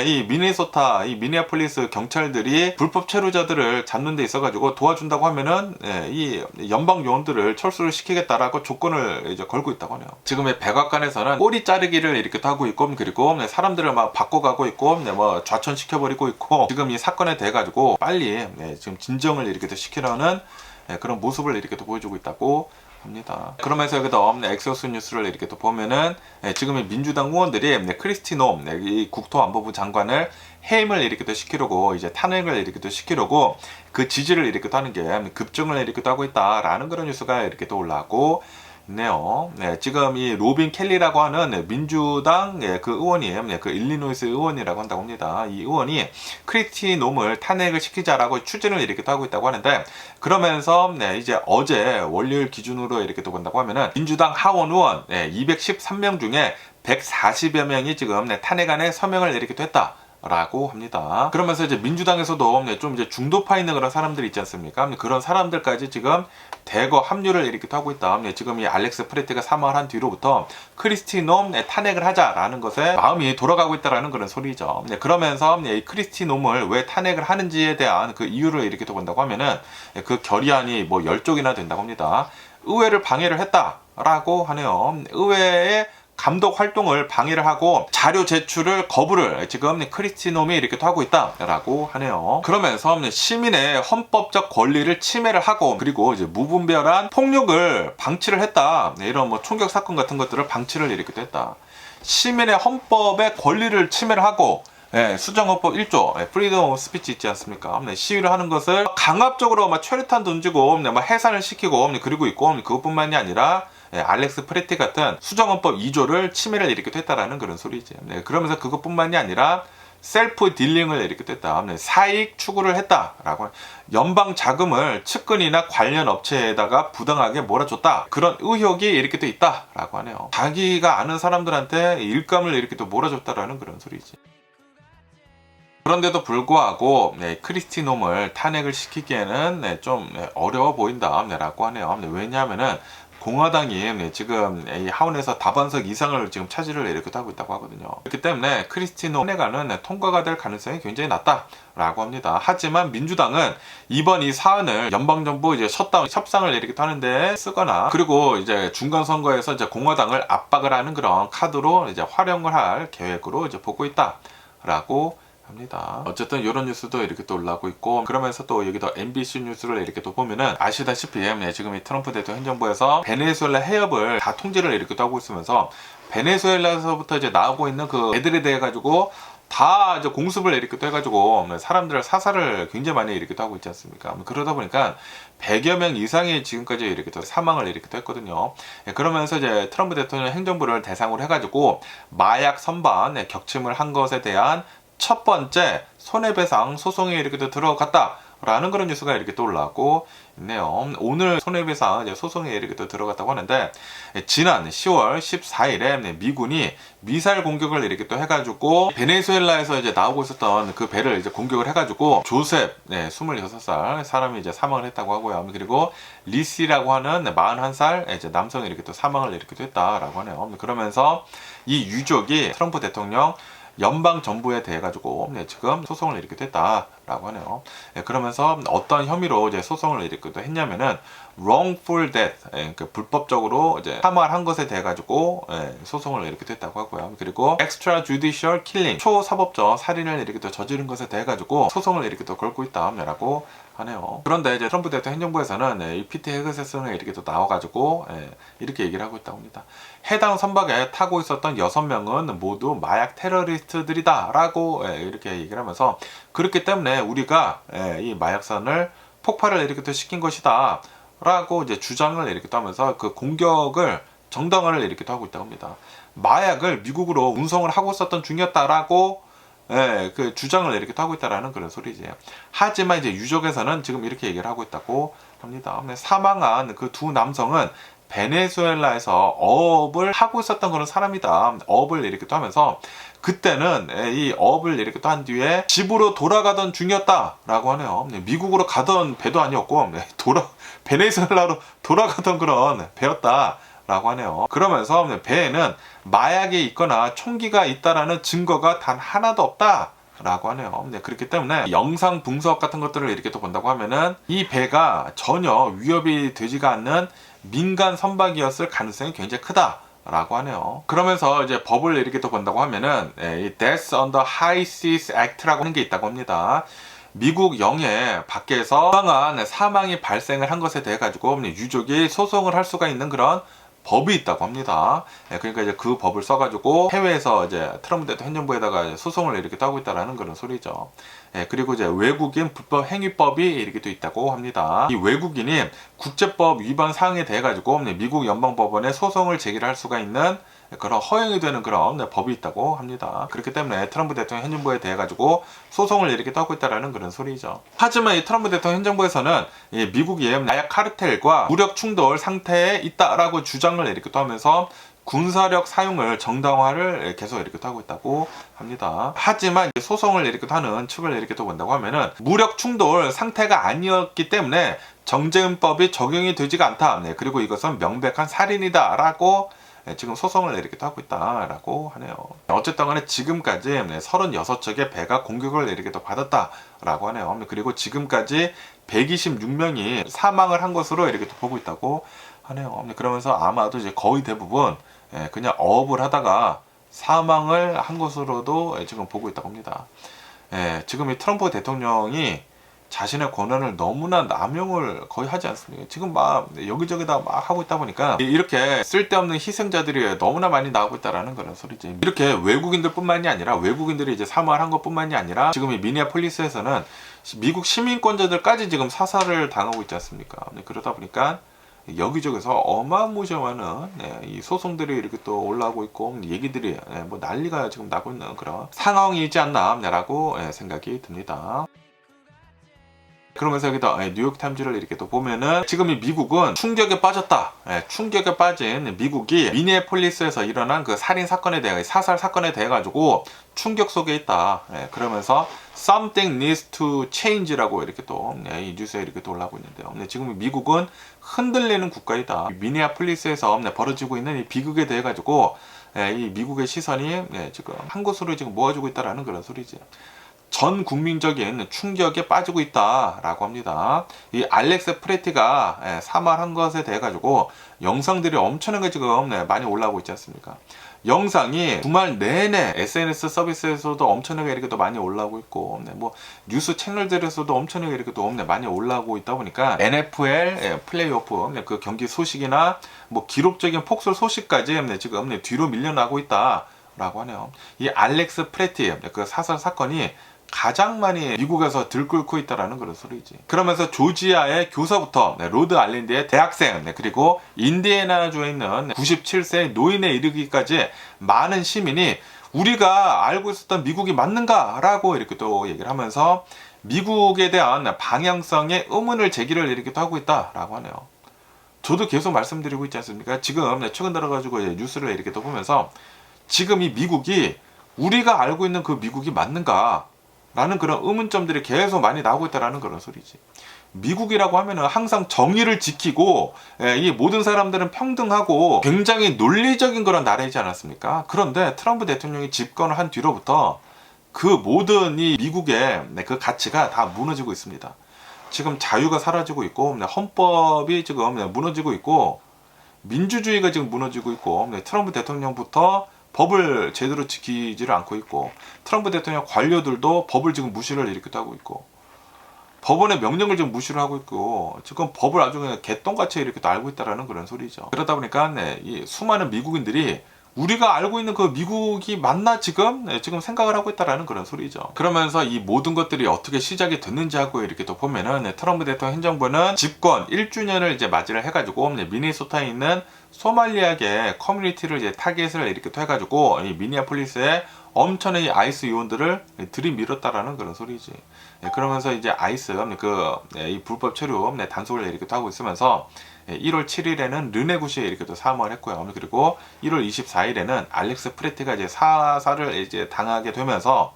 이 미네소타, 이 미니애폴리스 경찰들이 불법 체류자들을 잡는 데 있어가지고 도와준다고 하면은 이 연방 요원들을 철수를 시키겠다라고 조건을 이제 걸고 있다고 하네요. 지금의 백악관에서는 꼬리 자르기를 이렇게 하고 있고, 그리고 사람들을 막 바꿔가고 있고, 뭐 좌천시켜버리고 있고, 지금 이 사건에 대해 가지고 빨리 지금 진정을 이렇게 시키려는 그런 모습을 이렇게 보여주고 있다고 합니다. 그러면서 여기다 엑소스 뉴스를 이렇게 또 보면은 지금의 민주당 의원들이 크리스티 놈, 이 국토안보부 장관을 해임을 이렇게 또 시키려고, 이제 탄핵을 이렇게 또 시키려고 그 지지를 이렇게 또 하는 게 급증을 이렇게 또 하고 있다라는 그런 뉴스가 이렇게 또 올라오고 있네요. 지금 이 로빈 켈리라고 하는 민주당 그 의원이, 그 일리노이스 의원이라고 한다고 합니다. 이 의원이 크리스티 놈을 탄핵을 시키자라고 추진을 이렇게 또 하고 있다고 하는데, 그러면서 이제 어제 월요일 기준으로 이렇게 또 본다고 하면은 민주당 하원 의원 213명 중에 140여 명이 지금 탄핵안에 서명을 이렇게 또 했다 라고 합니다. 그러면서 이제 민주당에서도 좀 이제 중도파 있는 그런 사람들이 있지 않습니까? 그런 사람들까지 지금 대거 합류를 이렇게 하고 있다. 지금 이 알렉스 프레티가 사망을 한 뒤로부터 크리스티 놈 탄핵을 하자라는 것에 마음이 돌아가고 있다라는 그런 소리죠. 그러면서 이 크리스티 놈을 왜 탄핵을 하는지에 대한 그 이유를 이렇게 본다고 하면은 그 결의안이 뭐 10쪽이나 된다고 합니다. 의회를 방해를 했다라고 하네요. 의회에 감독 활동을 방해를 하고 자료 제출을 거부를 지금 크리스티 놈이 이렇게 하고 있다라고 하네요. 그러면서 시민의 헌법적 권리를 침해를 하고, 그리고 이제 무분별한 폭력을 방치를 했다. 이런 뭐 총격 사건 같은 것들을 방치를 이렇게 했다. 시민의 헌법의 권리를 침해를 하고, 수정헌법 1조 프리덤 오브 스피치 있지 않습니까? 시위를 하는 것을 강압적으로 막 최루탄 던지고 막 해산을 시키고 그리고 있고, 그것뿐만이 아니라 알렉스 프레티 같은 수정헌법 2조를 침해를 이렇게 했다라는 그런 소리지. 그러면서 그것뿐만이 아니라 셀프 딜링을 이렇게 했다. 사익 추구를 했다라고, 연방 자금을 측근이나 관련 업체에다가 부당하게 몰아줬다. 그런 의혹이 이렇게 또 있다라고 하네요. 자기가 아는 사람들한테 일감을 이렇게 또 몰아줬다라는 그런 소리지. 그런데도 불구하고 크리스티 놈을 탄핵을 시키기에는 좀 어려워 보인다라고 하네요. 왜냐하면은 공화당이 지금 이 하원에서 다반석 이상을 지금 차지를 이렇게 하고 있다고 하거든요. 그렇기 때문에 크리스티 놈 탄핵안은 통과가 될 가능성이 굉장히 낮다라고 합니다. 하지만 민주당은 이번 이 사안을 연방정부 이제 셧다운 협상을 이렇게 하는데 쓰거나, 그리고 이제 중간 선거에서 이제 공화당을 압박을 하는 그런 카드로 이제 활용을 할 계획으로 이제 보고 있다라고 합니다. 어쨌든 이런 뉴스도 이렇게 또 올라오고 있고, 그러면서 또 여기도 MBC 뉴스를 이렇게 또 보면은 아시다시피 지금 이 트럼프 대통령 행정부에서 베네수엘라 해협을 다 통제를 이렇게 또 하고 있으면서 베네수엘라에서부터 이제 나오고 있는 그 애들에 대해 가지고 다 이제 공습을 이렇게 또 해가지고 사람들을 사살을 굉장히 많이 이렇게 또 하고 있지 않습니까? 그러다 보니까 100여 명 이상이 지금까지 이렇게 또 사망을 이렇게 또 했거든요. 그러면서 이제 트럼프 대통령 행정부를 대상으로 해가지고 마약 선반 격침을 한 것에 대한 첫 번째 손해배상 소송이 이렇게 또 들어갔다라는 그런 뉴스가 이렇게 또 올라오고 있네요. 오늘 손해배상 소송에 이렇게 또 들어갔다고 하는데, 지난 10월 14일에 미군이 미사일 공격을 이렇게 또 해가지고 베네수엘라에서 이제 나오고 있었던 그 배를 이제 공격을 해가지고 조셉 26살 사람이 이제 사망을 했다고 하고요. 그리고 리시라고 하는 41살 이제 남성이 이렇게 또 사망을 이렇게 또 했다라고 하네요. 그러면서 이 유족이 트럼프 대통령 연방 정부에 대해 가지고 지금 소송을 이렇게 했다라고 하네요. 그러면서 어떤 혐의로 이제 소송을 이렇게 했냐면은 wrongful death, 그러니까 불법적으로 이제 사망을 한 것에 대해 가지고 소송을 이렇게 했다고 하고요. 그리고 extrajudicial killing, 초사법적 살인을 이렇게 또 저지른 것에 대해 가지고 소송을 이렇게 또 걸고 있다라고 하네요. 그런데 이제 트럼프 대통령 행정부에서는 이 피트 헤그세슨에 이렇게 또 나와가지고 이렇게 얘기를 하고 있다고 합니다. 해당 선박에 타고 있었던 6명은 모두 마약 테러리스트들이다 라고 이렇게 얘기를 하면서, 그렇기 때문에 우리가 이 마약선을 폭발을 이렇게 또 시킨 것이다 라고 이제 주장을 이렇게 또 하면서 그 공격을 정당화를 이렇게 또 하고 있다고 합니다. 마약을 미국으로 운송을 하고 있었던 중이었다라고 그 주장을 이렇게 하고 있다라는 그런 소리지. 하지만 이제 유족에서는 지금 이렇게 얘기를 하고 있다고 합니다. 사망한 그 두 남성은 베네수엘라에서 어업을 하고 있었던 그런 사람이다. 어업을 이렇게 또 하면서 그때는 이 어업을 이렇게 또 한 뒤에 집으로 돌아가던 중이었다라고 하네요. 미국으로 가던 배도 아니었고 베네수엘라로 돌아가던 그런 배였다. 라고 하네요. 그러면서 배에는 마약이 있거나 총기가 있다라는 증거가 단 하나도 없다. 라고 하네요. 그렇기 때문에 영상 분석 같은 것들을 이렇게 또 본다고 하면은 이 배가 전혀 위협이 되지가 않는 민간 선박이었을 가능성이 굉장히 크다. 라고 하네요. 그러면서 이제 법을 이렇게 또 본다고 하면은 이 Death under High Seas Act라고 하는 게 있다고 합니다. 미국 영해 밖에서 부당한 사망이 발생을 한 것에 대해 가지고 유족이 소송을 할 수가 있는 그런 법이 있다고 합니다. 그러니까 이제 그 법을 써가지고 해외에서 이제 트럼프 대통령 행정부에다가 소송을 이렇게 하고 있다라는 그런 소리죠. 그리고 이제 외국인 불법 행위법이 이렇게 또 있다고 합니다. 이 외국인이 국제법 위반 사항에 대해 가지고 미국 연방법원에 소송을 제기를 할 수가 있는 그런 허용이 되는 그런 법이 있다고 합니다. 그렇기 때문에 트럼프 대통령 행정부에 대해 가지고 소송을 이렇게 하고 있다라는 그런 소리죠. 하지만 이 트럼프 대통령 행정부에서는 이 미국이 마약 카르텔과 무력 충돌 상태에 있다라고 주장을 이렇게 또 하면서 군사력 사용을 정당화를 계속 이렇게 하고 있다고 합니다. 하지만 소송을 이렇게 하는 측을 이렇게 또 본다고 하면은 무력 충돌 상태가 아니었기 때문에 정재헌법이 적용이 되지가 않다. 그리고 이것은 명백한 살인이다라고 지금 소송을 이렇게 하고 있다라고 하네요. 어쨌든 간에 지금까지 36척의 배가 공격을 이렇게 또 받았다라고 하네요. 그리고 지금까지 126명이 사망을 한 것으로 이렇게 또 보고 있다고 하네요. 그러면서 아마도 이제 거의 대부분 그냥 어업을 하다가 사망을 한 것으로도 지금 보고 있다고 합니다. 지금 이 트럼프 대통령이 자신의 권한을 너무나 남용을 거의 하지 않습니까? 지금 막 여기저기다 막 하고 있다 보니까 이렇게 쓸데없는 희생자들이 너무나 많이 나오고 있다라는 그런 소리지. 이렇게 외국인들 뿐만이 아니라 외국인들이 이제 사망을 한 것뿐만이 아니라 지금 이 미니애폴리스에서는 미국 시민권자들까지 지금 사살을 당하고 있지 않습니까? 그러다 보니까 여기저기서 어마무시하는 이 소송들이 이렇게 또 올라오고 있고 얘기들이 뭐 난리가 지금 나고 있는 그런 상황이지 않나라고 생각이 듭니다. 그러면서 여기다 뉴욕타임즈를 이렇게 또 보면은 지금 이 미국은 충격에 빠졌다. 충격에 빠진 미국이 미니애폴리스에서 일어난 그 살인 사건에 대해 사살 사건에 대해 가지고 충격 속에 있다. 그러면서 something needs to change라고 이렇게 또 이 뉴스에 이렇게 또 올라오고 있는데요. 지금 미국은 흔들리는 국가이다. 미니애폴리스에서 벌어지고 있는 이 비극에 대해 가지고 이 미국의 시선이 지금 한 곳으로 지금 모아지고 있다라는 그런 소리지. 전 국민적인 충격에 빠지고 있다라고 합니다. 이 알렉스 프레티가 사망한 것에 대해 가지고 영상들이 엄청나게 지금 많이 올라오고 있지 않습니까? 영상이 주말 내내 SNS 서비스에서도 엄청나게 이렇게 또 많이 올라오고 있고, 뭐 뉴스 채널들에서도 엄청나게 이렇게 또 많이 올라오고 있다 보니까 NFL 플레이오프 그 경기 소식이나 뭐 기록적인 폭설 소식까지 지금 뒤로 밀려나고 있다라고 하네요. 이 알렉스 프레티 그 사살 사건이 가장 많이 미국에서 들끓고 있다라는 그런 소리지. 그러면서 조지아의 교사부터 로드 아일랜드의 대학생 그리고 인디애나주에 있는 97세 노인에 이르기까지 많은 시민이 우리가 알고 있었던 미국이 맞는가? 라고 이렇게 또 얘기를 하면서 미국에 대한 방향성의 의문을 제기를 이렇게 또 하고 있다라고 하네요. 저도 계속 말씀드리고 있지 않습니까? 지금 최근 들어가지고 뉴스를 이렇게 또 보면서 지금 이 미국이 우리가 알고 있는 그 미국이 맞는가? 라는 그런 의문점들이 계속 많이 나오고 있다라는 그런 소리지. 미국이라고 하면은 항상 정의를 지키고 이 모든 사람들은 평등하고 굉장히 논리적인 그런 나라이지 않았습니까? 그런데 트럼프 대통령이 집권을 한 뒤로부터 그 모든 이 미국의 그 가치가 다 무너지고 있습니다. 지금 자유가 사라지고 있고 헌법이 지금 무너지고 있고 민주주의가 지금 무너지고 있고 트럼프 대통령부터 법을 제대로 지키지를 않고 있고 트럼프 대통령 관료들도 법을 지금 무시를 이렇게 하고 있고 법원의 명령을 지금 무시를 하고 있고 지금 법을 아주 그냥 개똥같이 이렇게 또 알고 있다라는 그런 소리죠. 그러다 보니까 이 수많은 미국인들이 우리가 알고 있는 그 미국이 맞나 지금 생각을 하고 있다라는 그런 소리죠. 그러면서 이 모든 것들이 어떻게 시작이 됐는지 하고 이렇게 또 보면은 트럼프 대통령 행정부는 집권 1주년을 이제 맞이를 해가지고 미네소타에 있는 소말리아계 커뮤니티를 이제 타겟을 이렇게 또 해가지고 이 미니애폴리스에 엄청난 이 아이스 요원들을 들이밀었다라는 그런 소리지. 그러면서 이제 아이스 이 불법 체류 단속을 이렇게 또 하고 있으면서 1월 7일에는 르네구시에 이렇게 또 사망을 했고요. 그리고 1월 24일에는 알렉스 프레티가 이제 사살을 이제 당하게 되면서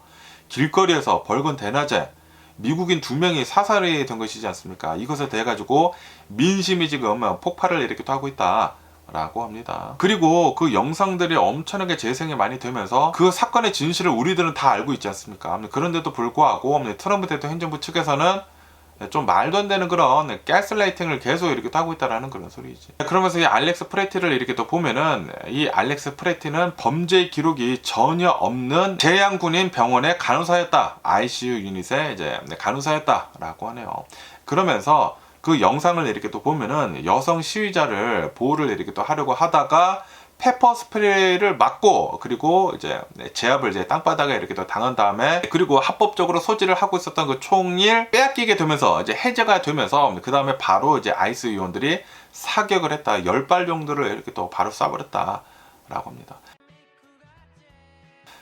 길거리에서 벌건 대낮에 미국인 2명이 사살이 된 것이지 않습니까? 이것에 대해 가지고 민심이 지금 폭발을 이렇게 또 하고 있다 라고 합니다. 그리고 그 영상들이 엄청나게 재생이 많이 되면서 그 사건의 진실을 우리들은 다 알고 있지 않습니까? 그런데도 불구하고 트럼프 대통령 행정부 측에서는 좀 말도 안 되는 그런 가스라이팅을 계속 이렇게 하고 있다라는 그런 소리지. 그러면서 이 알렉스 프레티를 이렇게 또 보면은, 이 알렉스 프레티는 범죄 기록이 전혀 없는 재향군인 병원의 간호사였다. ICU 유닛의 이제 간호사였다라고 하네요. 그러면서 그 영상을 이렇게 또 보면은 여성 시위자를 보호를 이렇게 또 하려고 하다가 페퍼 스프레이를 맞고, 그리고 이제 제압을 이제 땅바닥에 이렇게 또 당한 다음에, 그리고 합법적으로 소지를 하고 있었던 그 총을 빼앗기게 되면서 이제 해제가 되면서, 그 다음에 바로 이제 아이스 요원들이 사격을 했다. 10발 정도를 이렇게 또 바로 쏴버렸다 라고 합니다.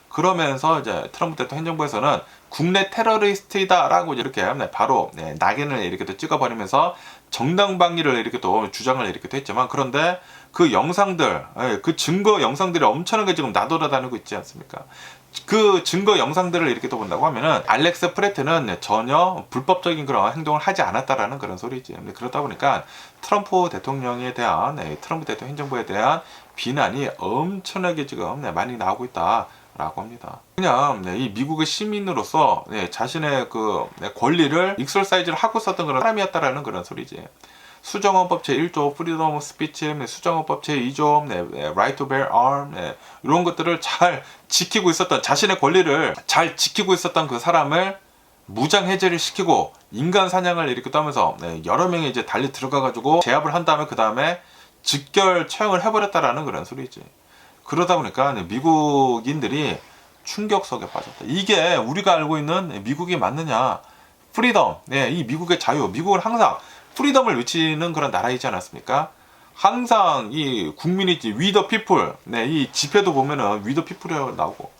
그러면서 이제 트럼프 대통령 행정부에서는 국내 테러리스트이다라고 이렇게 바로 낙인을 이렇게 또 찍어버리면서 정당방위를 이렇게 또 주장을 이렇게 또 했지만, 그런데 그 영상들, 그 증거 영상들이 엄청나게 지금 나돌아다니고 있지 않습니까? 그 증거 영상들을 이렇게 또 본다고 하면은 알렉스 프레트는 전혀 불법적인 그런 행동을 하지 않았다라는 그런 소리지. 그러다 보니까 트럼프 대통령에 대한, 트럼프 대통령 행정부에 대한 비난이 엄청나게 지금 많이 나오고 있다 라고 합니다. 그냥 이 미국의 시민으로서 자신의 그 권리를 익설사이즈를 하고 있었던 그런 사람이었다라는 그런 소리지. 수정헌법 제1조 프리덤 오브 스피치, 수정헌법 제2조 right to bear arm, 이런 것들을 잘 지키고 있었던, 자신의 권리를 잘 지키고 있었던 그 사람을 무장 해제를 시키고 인간 사냥을 이렇게 하면서 여러 명이 이제 달리 들어가가지고 제압을 한 다음에 그 다음에 직결 처형을 해버렸다라는 그런 소리지. 그러다 보니까 미국인들이 충격 속에 빠졌다. 이게 우리가 알고 있는 미국이 맞느냐? 프리덤, 이 미국의 자유. 미국은 항상 프리덤을 외치는 그런 나라이지 않았습니까? 항상 이 국민이지, We the people. 이 집회도 보면은 We the people이라고 나오고,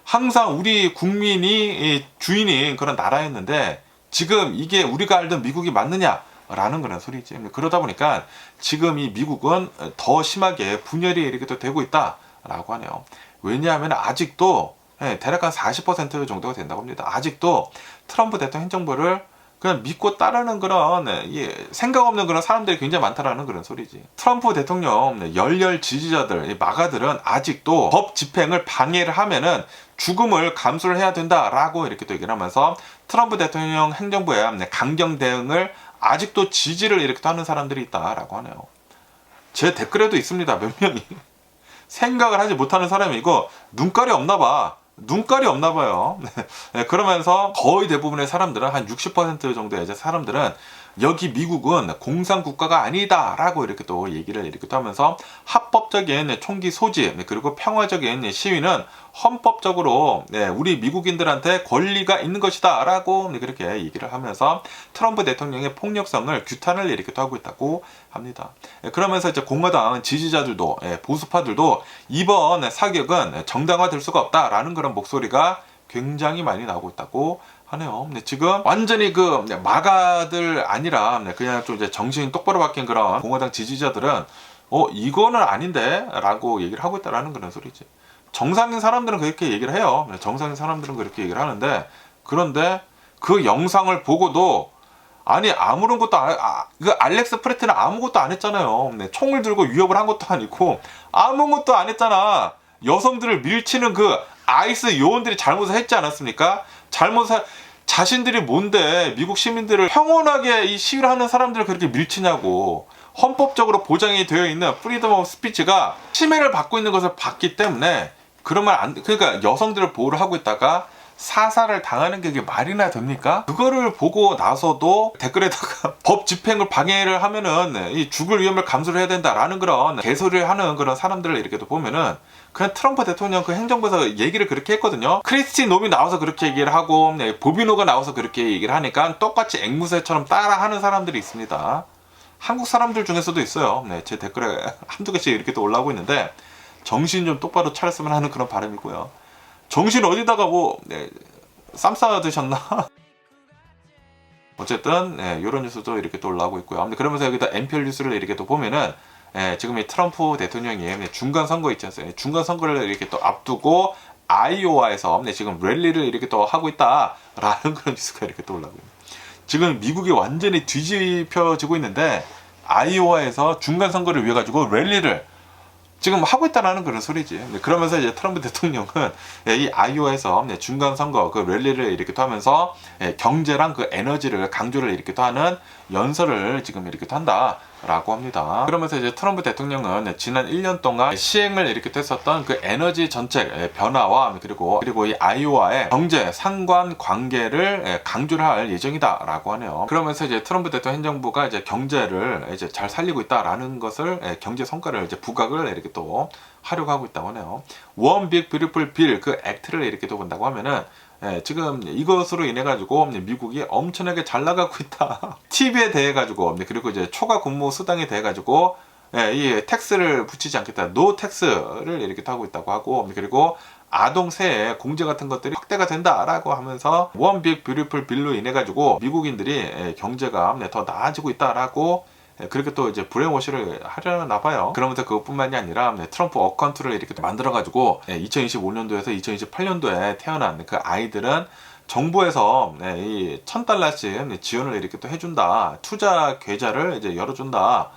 항상 우리 국민이 주인인 그런 나라였는데, 지금 이게 우리가 알던 미국이 맞느냐? 라는 그런 소리지. 그러다 보니까 지금 이 미국은 더 심하게 분열이 이렇게 또 되고 있다라고 하네요. 왜냐하면 아직도 대략 한 40% 정도가 된다고 합니다. 아직도 트럼프 대통령 행정부를 그냥 믿고 따르는 그런 생각 없는 그런 사람들이 굉장히 많다라는 그런 소리지. 트럼프 대통령 열렬 지지자들, 마가들은 아직도 법 집행을 방해를 하면은 죽음을 감수를 해야 된다라고 이렇게 또 얘기를 하면서 트럼프 대통령 행정부의 강경 대응을 아직도 지지를 이렇게 하는 사람들이 있다라고 하네요. 제 댓글에도 있습니다. 몇 명이 생각을 하지 못하는 사람이고 눈깔이 없나봐. 눈깔이 없나봐요. 그러면서 거의 대부분의 사람들은 한 60% 정도의 이제 사람들은 여기 미국은 공산국가가 아니다라고 이렇게 또 얘기를 이렇게 또 하면서 합법적인 총기 소지 그리고 평화적인 시위는 헌법적으로 우리 미국인들한테 권리가 있는 것이다 라고 그렇게 얘기를 하면서 트럼프 대통령의 폭력성을 규탄을 이렇게 또 하고 있다고 합니다. 그러면서 이제 공화당 지지자들도 보수파들도 이번 사격은 정당화될 수가 없다라는 그런 목소리가 굉장히 많이 나오고 있다고 하네요. 지금 완전히 그 마가들 아니라 그냥 좀 이제 정신이 똑바로 바뀐 그런 공화당 지지자들은 이거는 아닌데 라고 얘기를 하고 있다라는 그런 소리지. 정상인 사람들은 그렇게 얘기를 해요. 정상인 사람들은 그렇게 얘기를 하는데, 그런데 그 영상을 보고도 아니 아무런 것도 그 알렉스 프레트는 아무것도 안 했잖아요. 총을 들고 위협을 한 것도 아니고 아무것도 안 했잖아. 여성들을 밀치는 그 아이스 요원들이 잘못을 했지 않았습니까? 자신들이 뭔데 미국 시민들을 평온하게 이 시위를 하는 사람들을 그렇게 밀치냐고. 헌법적으로 보장이 되어 있는 프리덤 오브 스피치가 침해를 받고 있는 것을 봤기 때문에 그러면 안 돼. 그러니까 여성들을 보호를 하고 있다가 사살을 당하는 게 이게 말이나 됩니까? 그거를 보고 나서도 댓글에다가 법 집행을 방해를 하면은 이 죽을 위험을 감수를 해야 된다라는 그런 개소리를 하는 그런 사람들을 이렇게 또 보면은 그냥 트럼프 대통령 그 행정부에서 얘기를 그렇게 했거든요. 크리스티 놈이 나와서 그렇게 얘기를 하고 보비노가 나와서 그렇게 얘기를 하니까 똑같이 앵무새처럼 따라하는 사람들이 있습니다. 한국 사람들 중에서도 있어요. 제 댓글에 한두 개씩 이렇게 또 올라오고 있는데 정신 좀 똑바로 차렸으면 하는 그런 바람이고요. 정신 어디다가 쌈 싸 드셨나? 어쨌든 이런 뉴스도 이렇게 또 올라오고 있고요. 그러면서 여기다 NPR 뉴스를 이렇게 또 보면은 지금 이 트럼프 대통령이 중간 선거 있지 않습니까? 중간 선거를 이렇게 또 앞두고 아이오와에서 지금 랠리를 이렇게 또 하고 있다라는 그런 뉴스가 이렇게 또 올라오고 있습니다. 지금 미국이 완전히 뒤집혀지고 있는데 아이오와에서 중간 선거를 위해 가지고 랠리를 지금 하고 있다라는 그런 소리지. 그러면서 이제 트럼프 대통령은 이 아이오에서 중간 선거 그 랠리를 이렇게 또 하면서 경제랑 그 에너지를 강조를 이렇게 또 하는 연설을 지금 이렇게 또 한다라고 합니다. 그러면서 이제 트럼프 대통령은 지난 1년 동안 시행을 이렇게 또 했었던 그 에너지 정책 변화와 그리고 이 아이오와의 경제 상관 관계를 강조를 할 예정이다라고 하네요. 그러면서 이제 트럼프 대통령 행정부가 이제 경제를 이제 잘 살리고 있다라는 것을 경제 성과를 이제 부각을 이렇게 또 하려고 하고 있다고 하네요. One Big Beautiful Bill 그 액트를 이렇게 또 본다고 하면은 지금 이것으로 인해 가지고 미국이 엄청나게 잘 나가고 있다. TV에 대해 가지고 그리고 이제 초과 근무 수당에 대해 가지고 이 텍스를 붙이지 않겠다. 노 텍스를 이렇게 하고 있다고 하고 그리고 아동 세해 공제 같은 것들이 확대가 된다라고 하면서 One Big Beautiful Bill로 인해 가지고 미국인들이 경제가 더 나아지고 있다라고 그렇게 또 이제 브레인워시를 하려나 봐요. 그러면서 그것뿐만이 아니라 트럼프 어카운트를 이렇게 만들어가지고 2025년도에서 2028년도에 태어난 그 아이들은 정부에서 이 $1,000씩 지원을 이렇게 또 해준다. 투자 계좌를 이제 열어준다.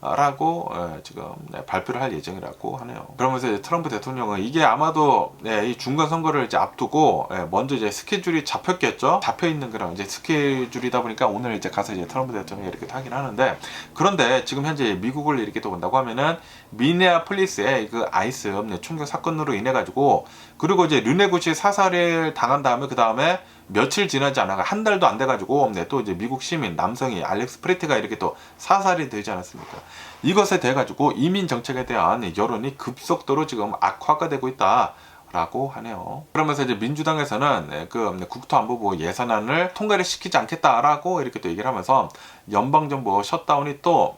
라고 지금 발표를 할 예정이라고 하네요. 그러면서 이제 트럼프 대통령은 이게 아마도 이 중간 선거를 이제 앞두고 먼저 이제 스케줄이 잡혔겠죠. 잡혀 있는 그런 이제 스케줄이다 보니까 오늘 이제 가서 이제 트럼프 대통령이 이렇게 하긴 하는데, 그런데 지금 현재 미국을 이렇게 또 본다고 하면은 미네아폴리스의 그 아이스 총격 사건으로 인해 가지고 그리고 이제 르네구시 사살을 당한 다음에 그 다음에 며칠 지나지 않아 한 달도 안 돼가지고 또 이제 미국 시민 남성이 알렉스 프레티가 이렇게 또 사살이 되지 않았습니까? 이것에 대해 가지고 이민 정책에 대한 여론이 급속도로 지금 악화가 되고 있다. 라고 하네요. 그러면서 이제 민주당에서는 그 국토안보부 예산안을 통과를 시키지 않겠다라고 이렇게 또 얘기를 하면서 연방정부 셧다운이 또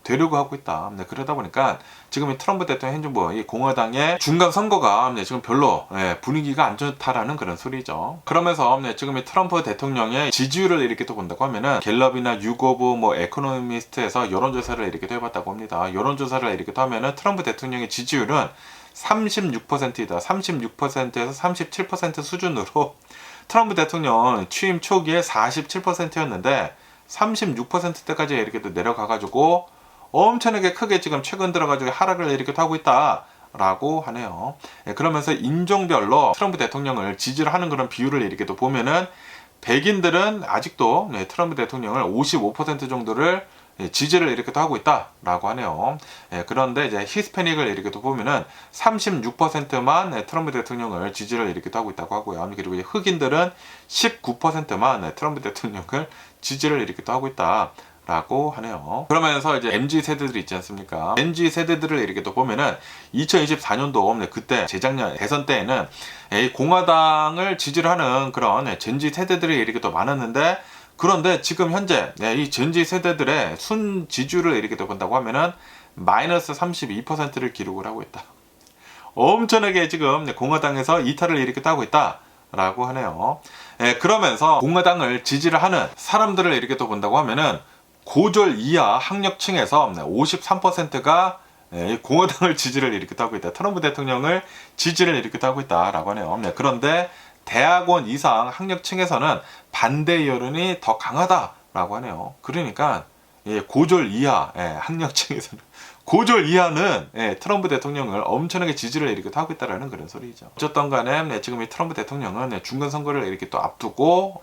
되려고 하고 있다. 그러다 보니까 지금 이 트럼프 대통령 행정부 이 공화당의 중간 선거가 지금 별로 분위기가 안 좋다라는 그런 소리죠. 그러면서 지금 이 트럼프 대통령의 지지율을 이렇게 또 본다고 하면은 갤럽이나 유고브 에코노미스트에서 여론조사를 이렇게 또 해봤다고 합니다. 여론조사를 이렇게 또 하면은 트럼프 대통령의 지지율은 36%이다. 36%에서 37% 수준으로 트럼프 대통령 취임 초기에 47%였는데 36%대까지 이렇게 또 내려가가지고 엄청나게 크게 지금 최근 들어가지고 하락을 이렇게 하고 있다라고 하네요. 그러면서 인종별로 트럼프 대통령을 지지를 하는 그런 비율을 이렇게 또 보면은 백인들은 아직도 트럼프 대통령을 55% 정도를 지지를 이렇게 또 하고 있다라고 하네요. 그런데 이제 히스패닉을 이렇게 또 보면은 36%만 트럼프 대통령을 지지를 이렇게 또 하고 있다고 하고요. 그리고 이제 흑인들은 19%만 트럼프 대통령을 지지를 이렇게 또 하고 있다. 라고 하네요. 그러면서 이제 MZ 세대들이 있지 않습니까? MZ 세대들을 이렇게 또 보면은 2024년도 그때 재작년 대선 때에는 공화당을 지지를 하는 그런 젠지 세대들이 이렇게 또 많았는데, 그런데 지금 현재 이 젠지 세대들의 순 지지율을 이렇게 또 본다고 하면은 마이너스 32%를 기록을 하고 있다. 엄청나게 지금 공화당에서 이탈을 이렇게 하고 있다. 라고 하네요. 그러면서 공화당을 지지를 하는 사람들을 이렇게 또 본다고 하면은 고졸 이하 학력층에서 53%가 공화당을 지지를 이렇게 하고 있다. 트럼프 대통령을 지지를 이렇게 하고 있다라고 하네요. 그런데 대학원 이상 학력층에서는 반대 여론이 더 강하다라고 하네요. 그러니까 고졸 이하 학력층에서는 고졸 이하는 트럼프 대통령을 엄청나게 지지를 이렇게 하고 있다라는 그런 소리죠. 어쨌든 간에 지금 이 트럼프 대통령은 중간 선거를 이렇게 또 앞두고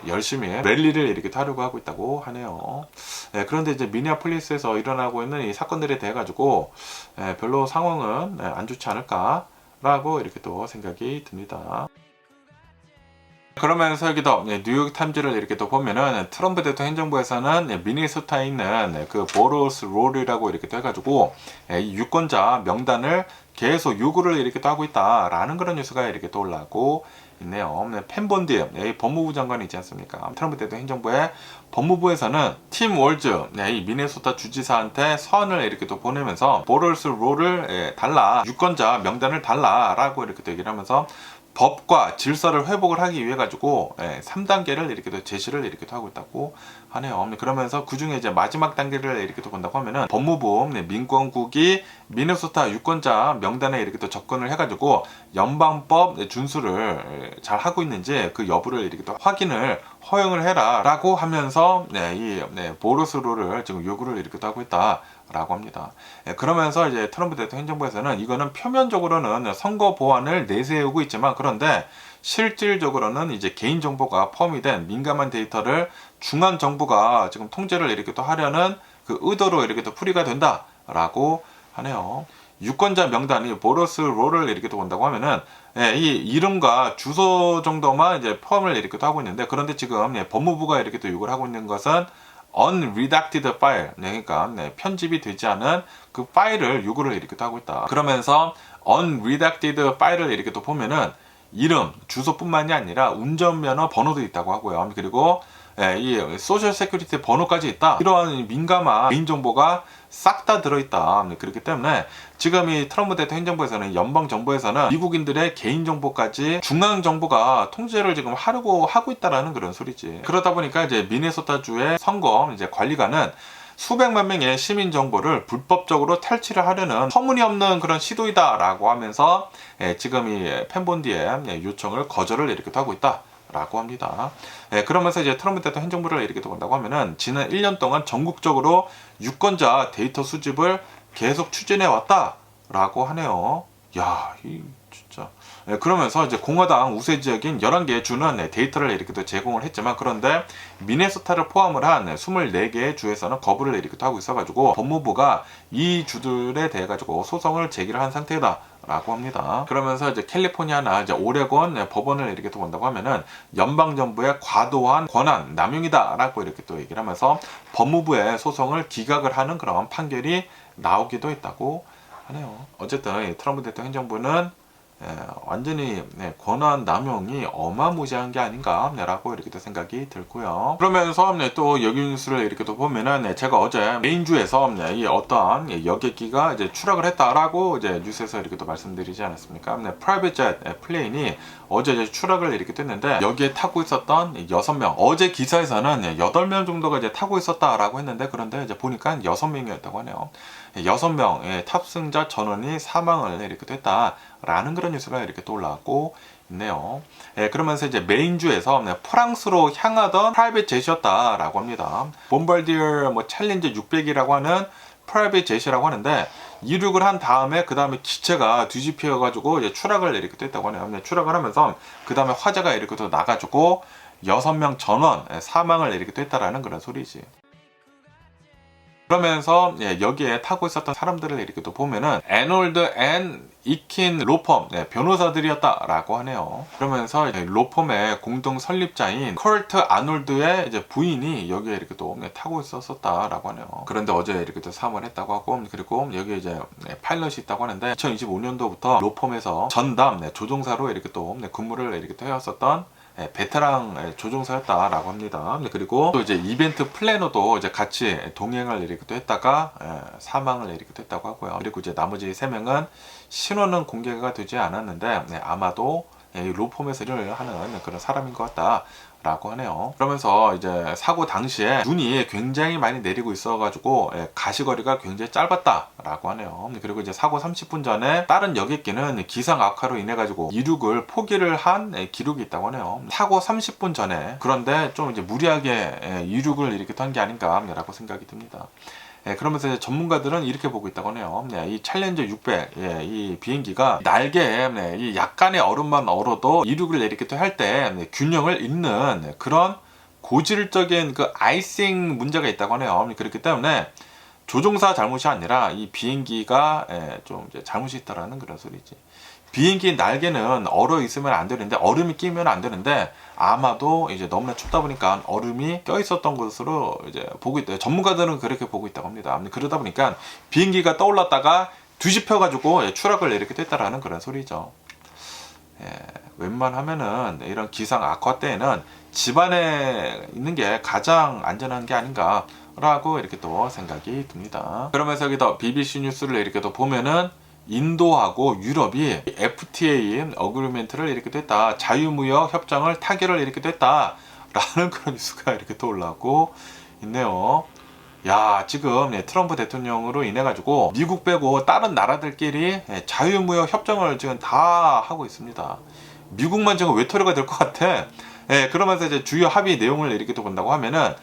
열심히 랠리를 이렇게 하려고 하고 있다고 하네요. 그런데 이제 미네아폴리스에서 일어나고 있는 이 사건들에 대해 가지고 별로 상황은 안 좋지 않을까라고 이렇게 또 생각이 듭니다. 그러면서 여기도 뉴욕 타임즈를 이렇게 또 보면은 트럼프 대통령 행정부에서는 미네소타에 있는 그 보로스 롤이라고 이렇게 또 해가지고 유권자 명단을 계속 요구를 이렇게 또 하고 있다라는 그런 뉴스가 이렇게 또 올라오고 있네요. 펜본디 법무부 장관이 있지 않습니까? 트럼프 대통령 행정부의 법무부에서는 팀 월즈 이 미네소타 주지사한테 서한을 이렇게 또 보내면서 보로스 롤을 달라, 유권자 명단을 달라라고 이렇게 또 얘기를 하면서 법과 질서를 회복을 하기 위해 가지고 3단계를 이렇게 또 제시를 이렇게 또 하고 있다고 하네요. 그러면서 그 중에 이제 마지막 단계를 이렇게 또 본다고 하면은 법무부 민권국이 미네소타 유권자 명단에 이렇게 또 접근을 해가지고 연방법 준수를 잘 하고 있는지 그 여부를 이렇게 또 확인을 허용을 해라라고 하면서 이 보로스로를 지금 요구를 이렇게 또 하고 있다라고 합니다. 그러면서 이제 트럼프 대통령 행정부에서는 이거는 표면적으로는 선거 보안을 내세우고 있지만 그런데 실질적으로는 이제 개인정보가 포함이 된 민감한 데이터를 중앙 정부가 지금 통제를 이렇게 또 하려는 그 의도로 이렇게 또 풀이가 된다라고 하네요. 유권자 명단이 보로스 롤을 이렇게 또 본다고 하면은 이 이름과 주소 정도만 이제 포함을 이렇게 또 하고 있는데 그런데 지금 법무부가 이렇게 또 요구를 하고 있는 것은 unredacted file, 그러니까 편집이 되지 않은 그 파일을 요구를 이렇게 또 하고 있다. 그러면서 unredacted 파일을 이렇게 또 보면은 이름, 주소뿐만이 아니라 운전면허 번호도 있다고 하고요. 그리고 이 소셜 세큐리티 번호까지 있다. 이러한 민감한 개인정보가 싹 다 들어있다. 그렇기 때문에 지금 이 트럼프 대통령 행정부에서는 연방정부에서는 미국인들의 개인정보까지 중앙정부가 통제를 지금 하려고 하고 있다라는 그런 소리지. 그러다 보니까 이제 미네소타주의 선거 이제 관리관은 수백만 명의 시민 정보를 불법적으로 탈취를 하려는 터무니없는 그런 시도이다라고 하면서 지금 이 펜본디의 요청을 거절을 이렇게 하고 있다라고 합니다. 그러면서 이제 트럼프 대통령 행정부를 이렇게 본다고 하면은 지난 1년 동안 전국적으로 유권자 데이터 수집을 계속 추진해 왔다라고 하네요. 야, 이 진짜. 그러면서 이제 공화당 우세 지역인 11개의 주는 데이터를 이렇게 또 제공을 했지만 그런데 미네소타를 포함을 한 24개의 주에서는 거부를 이렇게 또 하고 있어가지고 법무부가 이 주들에 대해 가지고 소송을 제기를 한 상태다. 라고 합니다. 그러면서 이제 캘리포니아나 이제 오레곤 법원을 이렇게 또 본다고 하면은 연방정부의 과도한 권한 남용이다라고 이렇게 또 얘기를 하면서 법무부의 소송을 기각을 하는 그런 판결이 나오기도 했다고 하네요. 어쨌든 트럼프 대통령 행정부는 완전히 권한 남용이 어마무시한 게 아닌가 라고 이렇게 또 생각이 들고요. 그러면서 또 여기 뉴스를 이렇게 또 보면은 제가 어제 메인주에서 이 어떠한 여객기가 이제 추락을 했다라고 이제 뉴스에서 이렇게 또 말씀드리지 않았습니까? 프라이빗 젯 플레인이 어제 이제 추락을 이렇게 됐는데 여기에 타고 있었던 6명, 어제 기사에서는 8명 정도가 이제 타고 있었다라고 했는데 그런데 이제 보니까 6명이었다고 하네요. 6명의 탑승자 전원이 사망을 이렇게 됐다라는 그런 뉴스가 이렇게 또 올라왔고 있네요. 그러면서 이제 메인주에서 프랑스로 향하던 프라이빗 젯이었다라고 합니다. bombardier 챌린저 600이라고 하는 프라이빗 젯이라고 하는데 이륙을 한 다음에 그 다음에 기체가 뒤집혀 가지고 이제 추락을 이렇게 됐다고 하네요. 추락을 하면서 그 다음에 화재가 이렇게 또 나가지고 6명 전원 사망을 이렇게 됐다라는 그런 소리지. 그러면서 여기에 타고 있었던 사람들을 이렇게 또 보면은 애놀드 앤 이킨 로펌 변호사들이었다라고 하네요. 그러면서 로펌의 공동 설립자인 컬트 아놀드의 이제 부인이 여기에 이렇게 또 타고 있었다라고 하네요. 그런데 어제 이렇게 또 사망을 했다고 하고 그리고 여기에 이제 파일럿이 있다고 하는데 2025년도부터 로펌에서 전담 조종사로 이렇게 또 근무를 이렇게 또 해왔었던 베테랑 조종사였다라고 합니다. 그리고 또 이제 이벤트 플래너도 이제 같이 동행을 이렇게 또 했다가 사망을 이렇게 또 했다고 하고요. 그리고 이제 나머지 3명은 신원은 공개가 되지 않았는데 아마도 이 로펌에서 일을 하는 그런 사람인 것 같다라고 하네요. 그러면서 이제 사고 당시에 눈이 굉장히 많이 내리고 있어가지고 가시거리가 굉장히 짧았다라고 하네요. 그리고 이제 사고 30분 전에 다른 여객기는 기상 악화로 인해 가지고 이륙을 포기를 한 기록이 있다고 하네요. 사고 30분 전에. 그런데 좀 이제 무리하게 이륙을 이렇게 한 게 아닌가라고 생각이 듭니다. 그러면서 이제 전문가들은 이렇게 보고 있다고 하네요. 이 챌린저 600, 이 비행기가 날개에 이 약간의 얼음만 얼어도 이륙을 이렇게 또 할 때 균형을 잃는 그런 고질적인 그 아이싱 문제가 있다고 하네요. 그렇기 때문에 조종사 잘못이 아니라 이 비행기가 좀 이제 잘못이 있다라는 그런 소리지. 비행기 날개는 얼어 있으면 안 되는데 얼음이 끼면 안 되는데 아마도 이제 너무나 춥다 보니까 얼음이 껴 있었던 것으로 이제 보고 있대요. 전문가들은 그렇게 보고 있다고 합니다. 그러다 보니까 비행기가 떠올랐다가 뒤집혀 가지고 추락을 이렇게 됐다라는 그런 소리죠. 웬만하면은 이런 기상 악화 때에는 집안에 있는 게 가장 안전한 게 아닌가라고 이렇게 또 생각이 듭니다. 그러면서 여기다 BBC 뉴스를 이렇게 또 보면은 인도하고 유럽이 FTA 어그리먼트를 이렇게 됐다. 자유무역 협정을 타결을 이렇게 됐다. 라는 그런 뉴스가 이렇게 또 올라오고 있네요. 야, 지금 트럼프 대통령으로 인해 가지고 미국 빼고 다른 나라들끼리 자유무역 협정을 지금 다 하고 있습니다. 미국만 지금 외톨이가 될 것 같아. 그러면서 이제 주요 합의 내용을 이렇게 또 본다고 하면은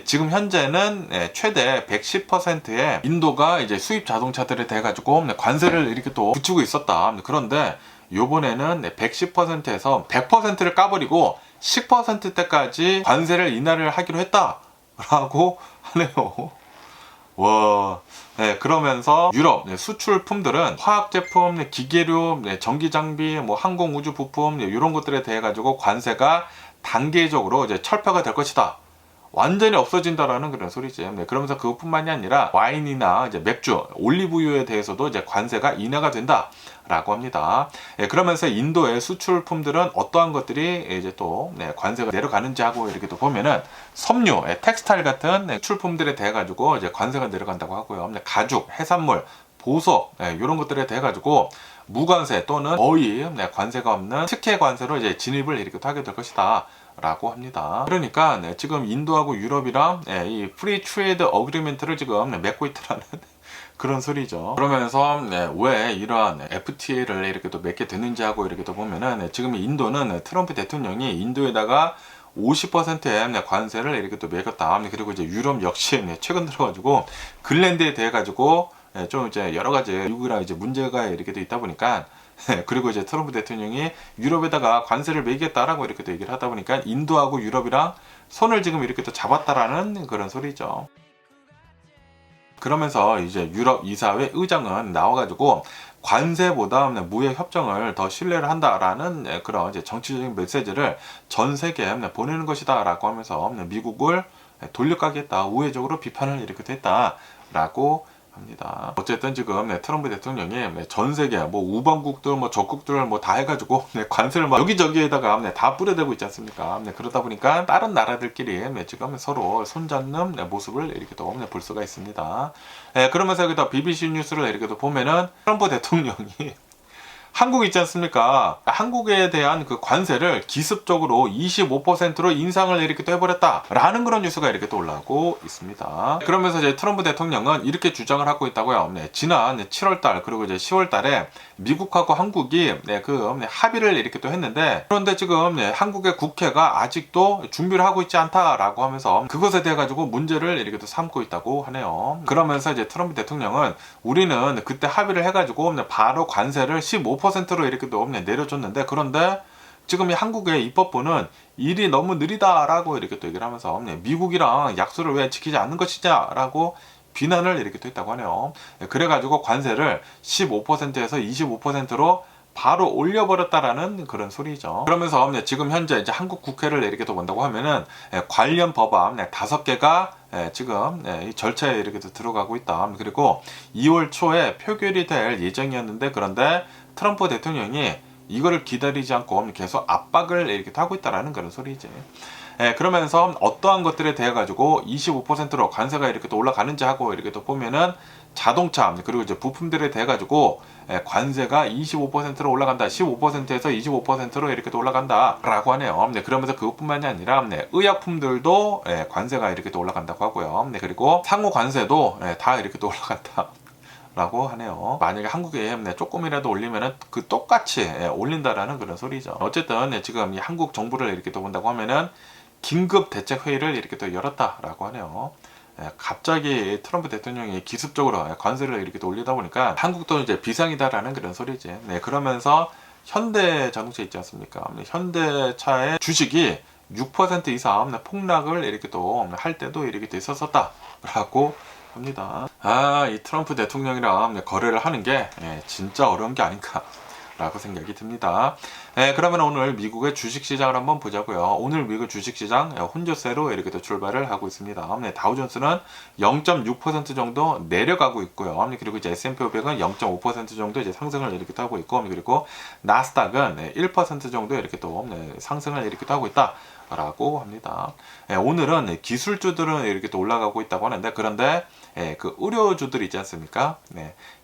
지금 현재는 최대 110%의 인도가 이제 수입 자동차들에 대해 가지고 관세를 이렇게 또 붙이고 있었다. 그런데 요번에는 110%에서 100%를 까버리고 10%대까지 관세를 인하를 하기로 했다라고 하네요. 와, 그러면서 유럽 수출품들은 화학제품, 기계류, 전기장비, 뭐 항공우주 부품 이런 것들에 대해 가지고 관세가 단계적으로 이제 철폐가 될 것이다. 완전히 없어진다라는 그런 소리지. 그러면서 그것뿐만이 아니라 와인이나 이제 맥주, 올리브유에 대해서도 이제 관세가 인하가 된다라고 합니다. 그러면서 인도의 수출품들은 어떠한 것들이 이제 또 관세가 내려가는지 하고 이렇게 또 보면은 섬유, 텍스타일 같은 수출품들에 대해 가지고 이제 관세가 내려간다고 하고요. 가죽, 해산물, 보석 이런 것들에 대해 가지고 무관세 또는 거의 관세가 없는 특혜 관세로 이제 진입을 이렇게 하게 될 것이다. 라고 합니다. 그러니까 지금 인도하고 유럽이랑 이 프리 트레이드 어그리먼트를 지금 맺고 있다는 그런 소리죠. 그러면서 왜 이러한 FTA를 이렇게 또 맺게 되는지 하고 이렇게 또 보면은 지금 인도는 트럼프 대통령이 인도에다가 50%의 관세를 이렇게 또 매겼다. 그리고 이제 유럽 역시 최근 들어가지고 글랜드에 대해 가지고 좀 이제 여러 가지 미국이랑 이제 문제가 이렇게 돼 있다 보니까 그리고 이제 트럼프 대통령이 유럽에다가 관세를 매기겠다라고 이렇게 또 얘기를 하다 보니까 인도하고 유럽이랑 손을 지금 이렇게 또 잡았다라는 그런 소리죠. 그러면서 이제 유럽 이사회 의장은 나와가지고 관세보다 무역 협정을 더 신뢰를 한다라는 그런 이제 정치적인 메시지를 전 세계에 보내는 것이다라고 하면서 미국을 돌려가겠다, 우회적으로 비판을 이렇게 됐다라고 합니다. 어쨌든 지금 트럼프 대통령이 전 세계 뭐 우방국들 뭐 적국들 뭐 다 해가지고 관세를 막 여기저기에다가 다 뿌려대고 있지 않습니까? 그러다 보니까 다른 나라들끼리 지금 서로 손잡는 모습을 이렇게 또 볼 수가 있습니다. 그러면서 여기다 BBC 뉴스를 이렇게 또 보면은 트럼프 대통령이 한국 있지 않습니까? 한국에 대한 그 관세를 기습적으로 25%로 인상을 이렇게 또 해버렸다라는 그런 뉴스가 이렇게 또 올라오고 있습니다. 그러면서 이제 트럼프 대통령은 이렇게 주장을 하고 있다고요. 지난 7월달 그리고 이제 10월달에 미국하고 한국이 그 합의를 이렇게 또 했는데, 그런데 지금 한국의 국회가 아직도 준비를 하고 있지 않다라고 하면서 그것에 대해 가지고 문제를 이렇게 또 삼고 있다고 하네요. 그러면서 이제 트럼프 대통령은 우리는 그때 합의를 해가지고 바로 관세를 15%로 이렇게 또 내려줬는데, 그런데 지금 이 한국의 입법부는 일이 너무 느리다라고 이렇게 또 얘기를 하면서 미국이랑 약속을 왜 지키지 않는 것이냐라고 비난을 이렇게 또 했다고 하네요. 그래가지고 관세를 15%에서 25%로 바로 올려버렸다라는 그런 소리죠. 그러면서 지금 현재 이제 한국 국회를 이렇게 또 본다고 하면은 관련 법안 5개가 지금 이 절차에 이렇게 또 들어가고 있다. 그리고 2월 초에 표결이 될 예정이었는데, 그런데 트럼프 대통령이 이거를 기다리지 않고 계속 압박을 이렇게 하고 있다라는 그런 소리지. 그러면서 어떠한 것들에 대해 가지고 25%로 관세가 이렇게 또 올라가는지 하고 이렇게 또 보면은 자동차 그리고 이제 부품들에 대해 가지고 관세가 25%로 올라간다, 15%에서 25%로 이렇게 또 올라간다 라고 하네요. 그러면서 그것뿐만이 아니라 의약품들도 관세가 이렇게 또 올라간다고 하고요. 그리고 상호 관세도 다 이렇게 또 올라간다 라고 하네요. 만약에 한국에 조금이라도 올리면은 그 똑같이 올린다라는 그런 소리죠. 어쨌든 지금 이 한국 정부를 이렇게 또 본다고 하면은 긴급 대책 회의를 이렇게 또 열었다라고 하네요. 갑자기 트럼프 대통령이 기습적으로 관세를 이렇게 또 올리다 보니까 한국도 이제 비상이다라는 그런 소리지. 그러면서 현대 자동차 있지 않습니까? 현대차의 주식이 6% 이상 폭락을 이렇게 또 할 때도 이렇게 또 있었었다라고 합니다. 이 트럼프 대통령이랑 거래를 하는 게 진짜 어려운 게 아닌가 라고 생각이 듭니다. 그러면 오늘 미국의 주식시장을 한번 보자고요. 오늘 미국 주식시장 혼조세로 이렇게 또 출발을 하고 있습니다. 다우존스는 0.6% 정도 내려가고 있고요. 그리고 이제 S&P 500은 0.5% 정도 이제 상승을 이렇게 또 하고 있고, 그리고 나스닥은 1% 정도 이렇게 또 상승을 이렇게 또 하고 있다. 라고 합니다. 오늘은 기술주들은 이렇게 또 올라가고 있다고 하는데, 그런데 그 의료주들 있지 않습니까?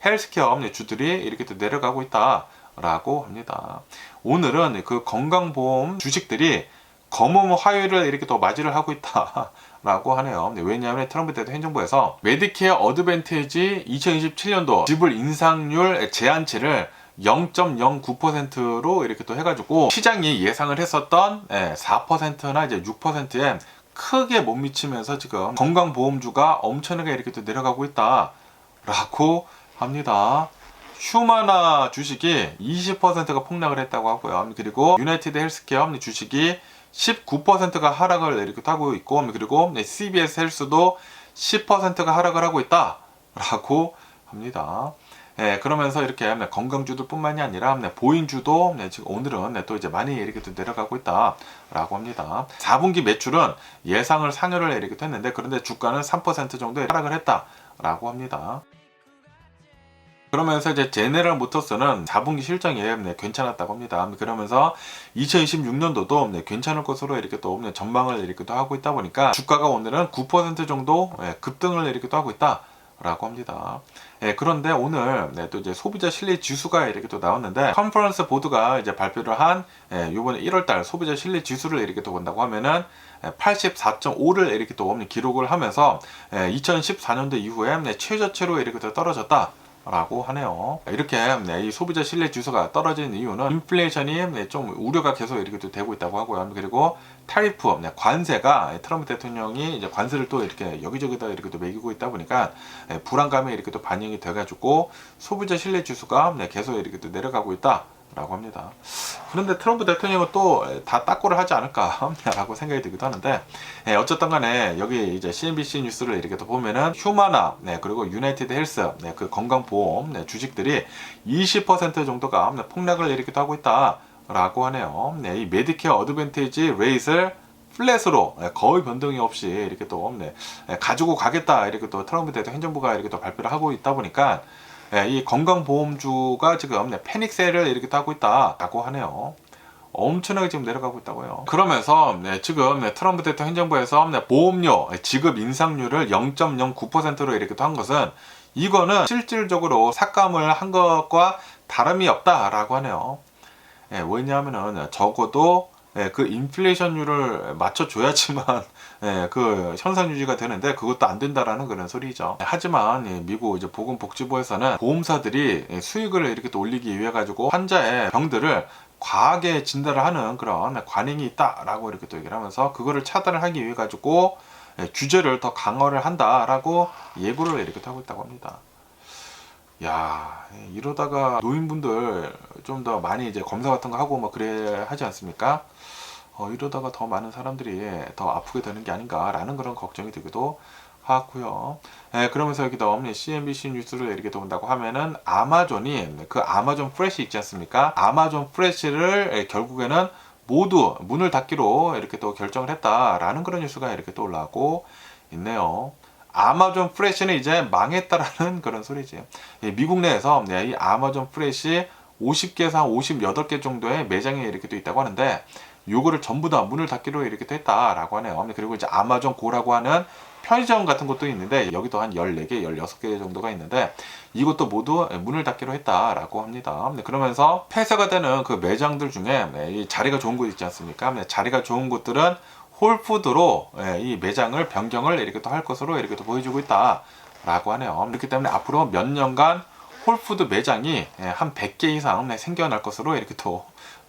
헬스케어 주들이 이렇게 또 내려가고 있다. 라고 합니다. 오늘은 그 건강보험 주식들이 검은 화요일을 이렇게 또 맞이를 하고 있다. 라고 하네요. 왜냐하면 트럼프 대통령 행정부에서 메디케어 어드밴티지 2027년도 지불 인상률 제한치를 0.09%로 이렇게 또 해가지고 시장이 예상을 했었던 4%나 이제 6%에 크게 못 미치면서 지금 건강보험주가 엄청나게 이렇게 또 내려가고 있다라고 합니다. 휴마나 주식이 20%가 폭락을 했다고 하고요. 그리고 유나이티드 헬스케어 주식이 19%가 하락을 이렇게 하고 있고, 그리고 CBS 헬스도 10%가 하락을 하고 있다라고 합니다. 그러면서 이렇게 건강주들 뿐만이 아니라 보잉주도 지금 오늘은 또 이제 많이 이렇게 또 내려가고 있다라고 합니다. 4분기 매출은 예상을 상회를 이렇게 했는데, 그런데 주가는 3% 정도 하락을 했다라고 합니다. 그러면서 이제 제네럴 모터스는 4분기 실적이 괜찮았다고 합니다. 그러면서 2026년도도 괜찮을 것으로 이렇게 또 전망을 이렇게 또 하고 있다 보니까 주가가 오늘은 9% 정도 급등을 이렇게 또 하고 있다라고 합니다. 그런데 오늘 또 이제 소비자 신뢰 지수가 이렇게 또 나왔는데, 컨퍼런스 보드가 이제 발표를 한 이번에 1월달 소비자 신뢰 지수를 이렇게 또 본다고 하면은 84.5를 이렇게 또 기록을 하면서 2014년도 이후에 최저치로 이렇게 또 떨어졌다. 라고 하네요. 이렇게 이 소비자 신뢰 지수가 떨어진 이유는 인플레이션이 좀 우려가 계속 이렇게 또 되고 있다고 하고요. 그리고 타리프, 관세가 트럼프 대통령이 이제 관세를 또 이렇게 여기저기다 이렇게 또 매기고 있다 보니까 불안감이 이렇게 또 반영이 돼가지고 소비자 신뢰 지수가 계속 이렇게 또 내려가고 있다. 라고 합니다. 그런데 트럼프 대통령은 또 다 따꾸를 하지 않을까 라고 생각이 들기도 하는데, 어쨌든 간에 여기 이제 CNBC 뉴스를 이렇게 또 보면은 휴마나 그리고 유나이티드 헬스 그 건강보험 주식들이 20% 정도가 폭락을 이렇게 하고 있다 라고 하네요. 이 메디케어 어드밴티지 레이스를 플랫으로 거의 변동이 없이 이렇게 또 가지고 가겠다 이렇게 또 트럼프 대통령 행정부가 이렇게 또 발표를 하고 있다 보니까 이 건강보험주가 지금 패닉세일을 이렇게 하고 있다라고 하네요. 엄청나게 지금 내려가고 있다고요. 그러면서 지금 트럼프 대통령 행정부에서 보험료 지급 인상률을 0.09%로 이렇게 한 것은, 이거는 실질적으로 삭감을 한 것과 다름이 없다라고 하네요. 왜냐하면은 적어도 그 인플레이션율을 맞춰줘야지만 그 현상 유지가 되는데, 그것도 안 된다라는 그런 소리죠. 하지만 미국 이제 보건복지부에서는 보험사들이 수익을 이렇게 또 올리기 위해 가지고 환자의 병들을 과하게 진단을 하는 그런 관행이 있다라고 이렇게 또 얘기를 하면서, 그거를 차단을 하기 위해 가지고 규제를 더 강화를 한다라고 예고를 이렇게 하고 있다고 합니다. 야, 이러다가 노인분들 좀 더 많이 이제 검사 같은 거 하고 뭐 그래 하지 않습니까? 이러다가 더 많은 사람들이 더 아프게 되는 게 아닌가라는 그런 걱정이 들기도 하고요. 그러면서 여기도 CNBC 뉴스를 이렇게 본다고 하면은 아마존이 그 아마존 프레시 있지 않습니까? 아마존 프레시를 결국에는 모두 문을 닫기로 이렇게 또 결정을 했다라는 그런 뉴스가 이렇게 또 올라오고 있네요. 아마존 프레시는 이제 망했다라는 그런 소리지. 미국 내에서 이 아마존 프레시 50개에서 한 58개 정도의 매장이 이렇게 또 있다고 하는데, 요거를 전부 다 문을 닫기로 이렇게 또 했다라고 하네요. 그리고 이제 아마존 고라고 하는 편의점 같은 것도 있는데, 여기도 한 14개, 16개 정도가 있는데, 이것도 모두 문을 닫기로 했다라고 합니다. 그러면서 폐쇄가 되는 그 매장들 중에 이 자리가 좋은 곳 있지 않습니까? 자리가 좋은 곳들은 홀푸드로 이 매장을 변경을 이렇게 또 할 것으로 이렇게 또 보여주고 있다라고 하네요. 그렇기 때문에 앞으로 몇 년간 홀푸드 매장이 한 100개 이상 생겨날 것으로 이렇게 또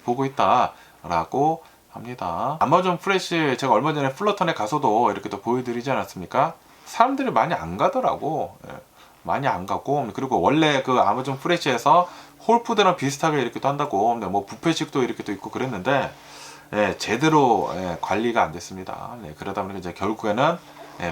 보고 있다라고 합니다. 아마존 프레시 제가 얼마 전에 플러턴에 가서도 이렇게 또 보여드리지 않았습니까? 사람들이 많이 안 가더라고. 많이 안 가고, 그리고 원래 그 아마존 프레시에서 홀푸드랑 비슷하게 이렇게 또 한다고, 뭐 뷔페식도 이렇게 또 있고 그랬는데 제대로 관리가 안 됐습니다. 그러다 보니까 이제 결국에는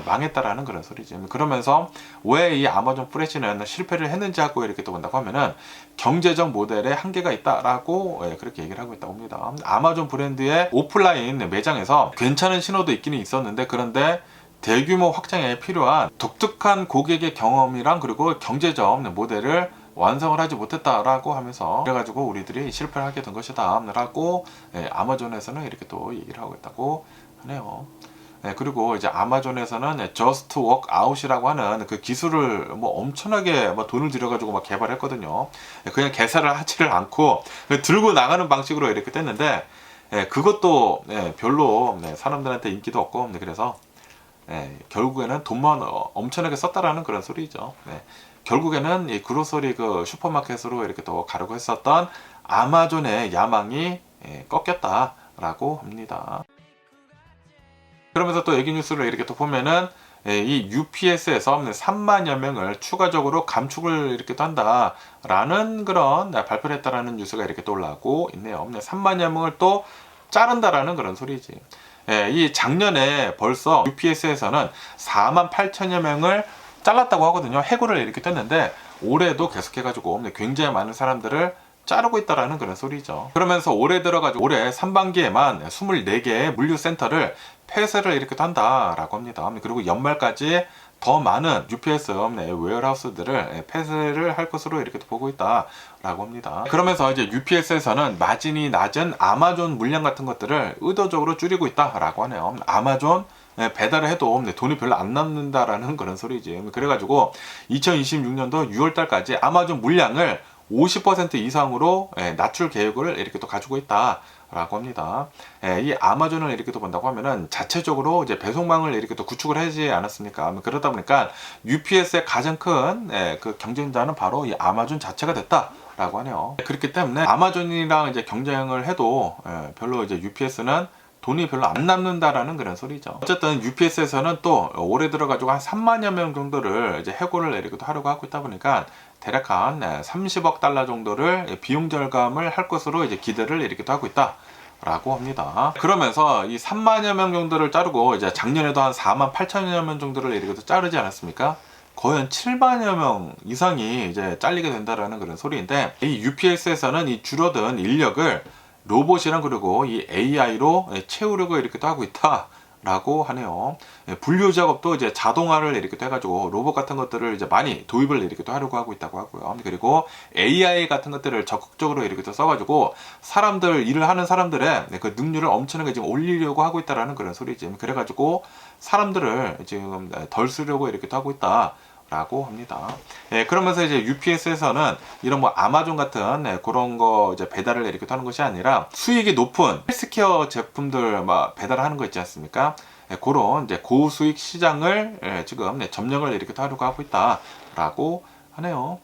망했다라는 그런 소리지. 그러면서 왜 이 아마존 프레시는 실패를 했는지 하고 이렇게 또 본다고 하면은 경제적 모델에 한계가 있다라고 그렇게 얘기를 하고 있다고 합니다. 아마존 브랜드의 오프라인 매장에서 괜찮은 신호도 있기는 있었는데, 그런데 대규모 확장에 필요한 독특한 고객의 경험이랑 그리고 경제적 모델을 완성을 하지 못했다라고 하면서, 그래가지고 우리들이 실패를 하게 된 것이다 라고 아마존에서는 이렇게 또 얘기를 하고 있다고 하네요. 그리고 이제 아마존에서는 Just Walk Out이라고 하는 그 기술을 뭐 엄청나게 뭐 돈을 들여가지고 막 개발했거든요. 그냥 개사를 하지를 않고 들고 나가는 방식으로 이렇게 됐는데, 그것도 별로 사람들한테 인기도 없고, 그래서 결국에는 돈만 엄청나게 썼다라는 그런 소리죠. 결국에는 이 그로서리 그 슈퍼마켓으로 이렇게 또 가려고 했었던 아마존의 야망이 꺾였다라고 합니다. 그러면서 또 얘기 뉴스를 이렇게 또 보면은 이 UPS에서 3만여 명을 추가적으로 감축을 이렇게 또 한다라는 그런 발표를 했다라는 뉴스가 이렇게 또 올라오고 있네요. 3만여 명을 또 자른다라는 그런 소리지. 이 작년에 벌써 UPS에서는 4만 8천여 명을 잘랐다고 하거든요. 해고를 이렇게 됐는데, 올해도 계속해가지고 굉장히 많은 사람들을 자르고 있다라는 그런 소리죠. 그러면서 올해 들어가지고 올해 3반기에만 24개의 물류센터를 폐쇄를 이렇게 한다라고 합니다. 그리고 연말까지 더 많은 UPS 웨어하우스들을 폐쇄를 할 것으로 이렇게 보고 있다라고 합니다. 그러면서 이제 UPS에서는 마진이 낮은 아마존 물량 같은 것들을 의도적으로 줄이고 있다라고 하네요. 아마존 배달을 해도 돈이 별로 안 남는다라는 그런 소리지. 그래가지고 2026년도 6월달까지 아마존 물량을 50% 이상으로 낮출 계획을 이렇게 또 가지고 있다라고 합니다. 이 아마존을 이렇게 또 본다고 하면은 자체적으로 이제 배송망을 이렇게 또 구축을 하지 않았습니까? 그러다 보니까 UPS의 가장 큰 그 경쟁자는 바로 이 아마존 자체가 됐다라고 하네요. 그렇기 때문에 아마존이랑 이제 경쟁을 해도 별로 이제 UPS는 돈이 별로 안 남는다라는 그런 소리죠. 어쨌든 UPS에서는 또 올해 들어가지고 한 3만여 명 정도를 이제 해고를 이렇게 또 하려고 하고 있다 보니까 대략 한 30억 달러 정도를 비용 절감을 할 것으로 이제 기대를 이렇게 또 하고 있다라고 합니다. 그러면서 이 3만여 명 정도를 자르고 이제 작년에도 한 4만 8천여 명 정도를 이렇게 또 자르지 않았습니까? 거의 한 7만여 명 이상이 이제 잘리게 된다라는 그런 소리인데, 이 UPS에서는 이 줄어든 인력을 로봇이랑 그리고 이 AI로 채우려고 이렇게 또 하고 있다라고 하네요. 분류 작업도 이제 자동화를 이렇게 또 해가지고 로봇 같은 것들을 이제 많이 도입을 이렇게 또 하려고 하고 있다고 하고요. 그리고 AI 같은 것들을 적극적으로 이렇게 또 써가지고 사람들 일을 하는 사람들의 그 능률을 엄청나게 지금 올리려고 하고 있다라는 그런 소리지. 그래가지고 사람들을 지금 덜 쓰려고 이렇게 또 하고 있다. 라고 합니다. 그러면서 이제 UPS에서는 이런 뭐 아마존 같은 그런 거 이제 배달을 이렇게 하는 것이 아니라 수익이 높은 헬스케어 제품들 막 배달하는 거 있지 않습니까? 그런 이제 고수익 시장을 지금 점령을 이렇게 하려고 하고 있다라고 하네요.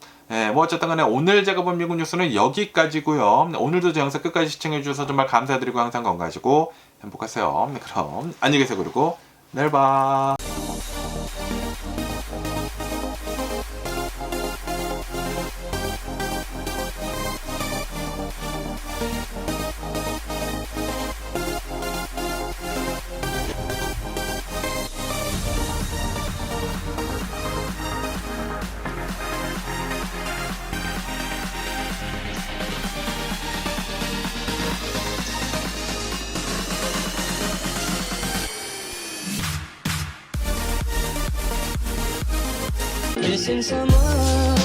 뭐 어쨌든 간에 오늘 제가 본 미국 뉴스는 여기까지고요. 오늘도 제 영상 끝까지 시청해 주셔서 정말 감사드리고 항상 건강하시고 행복하세요. 그럼 안녕히 계세요. 그리고 내일 봐. Missing someone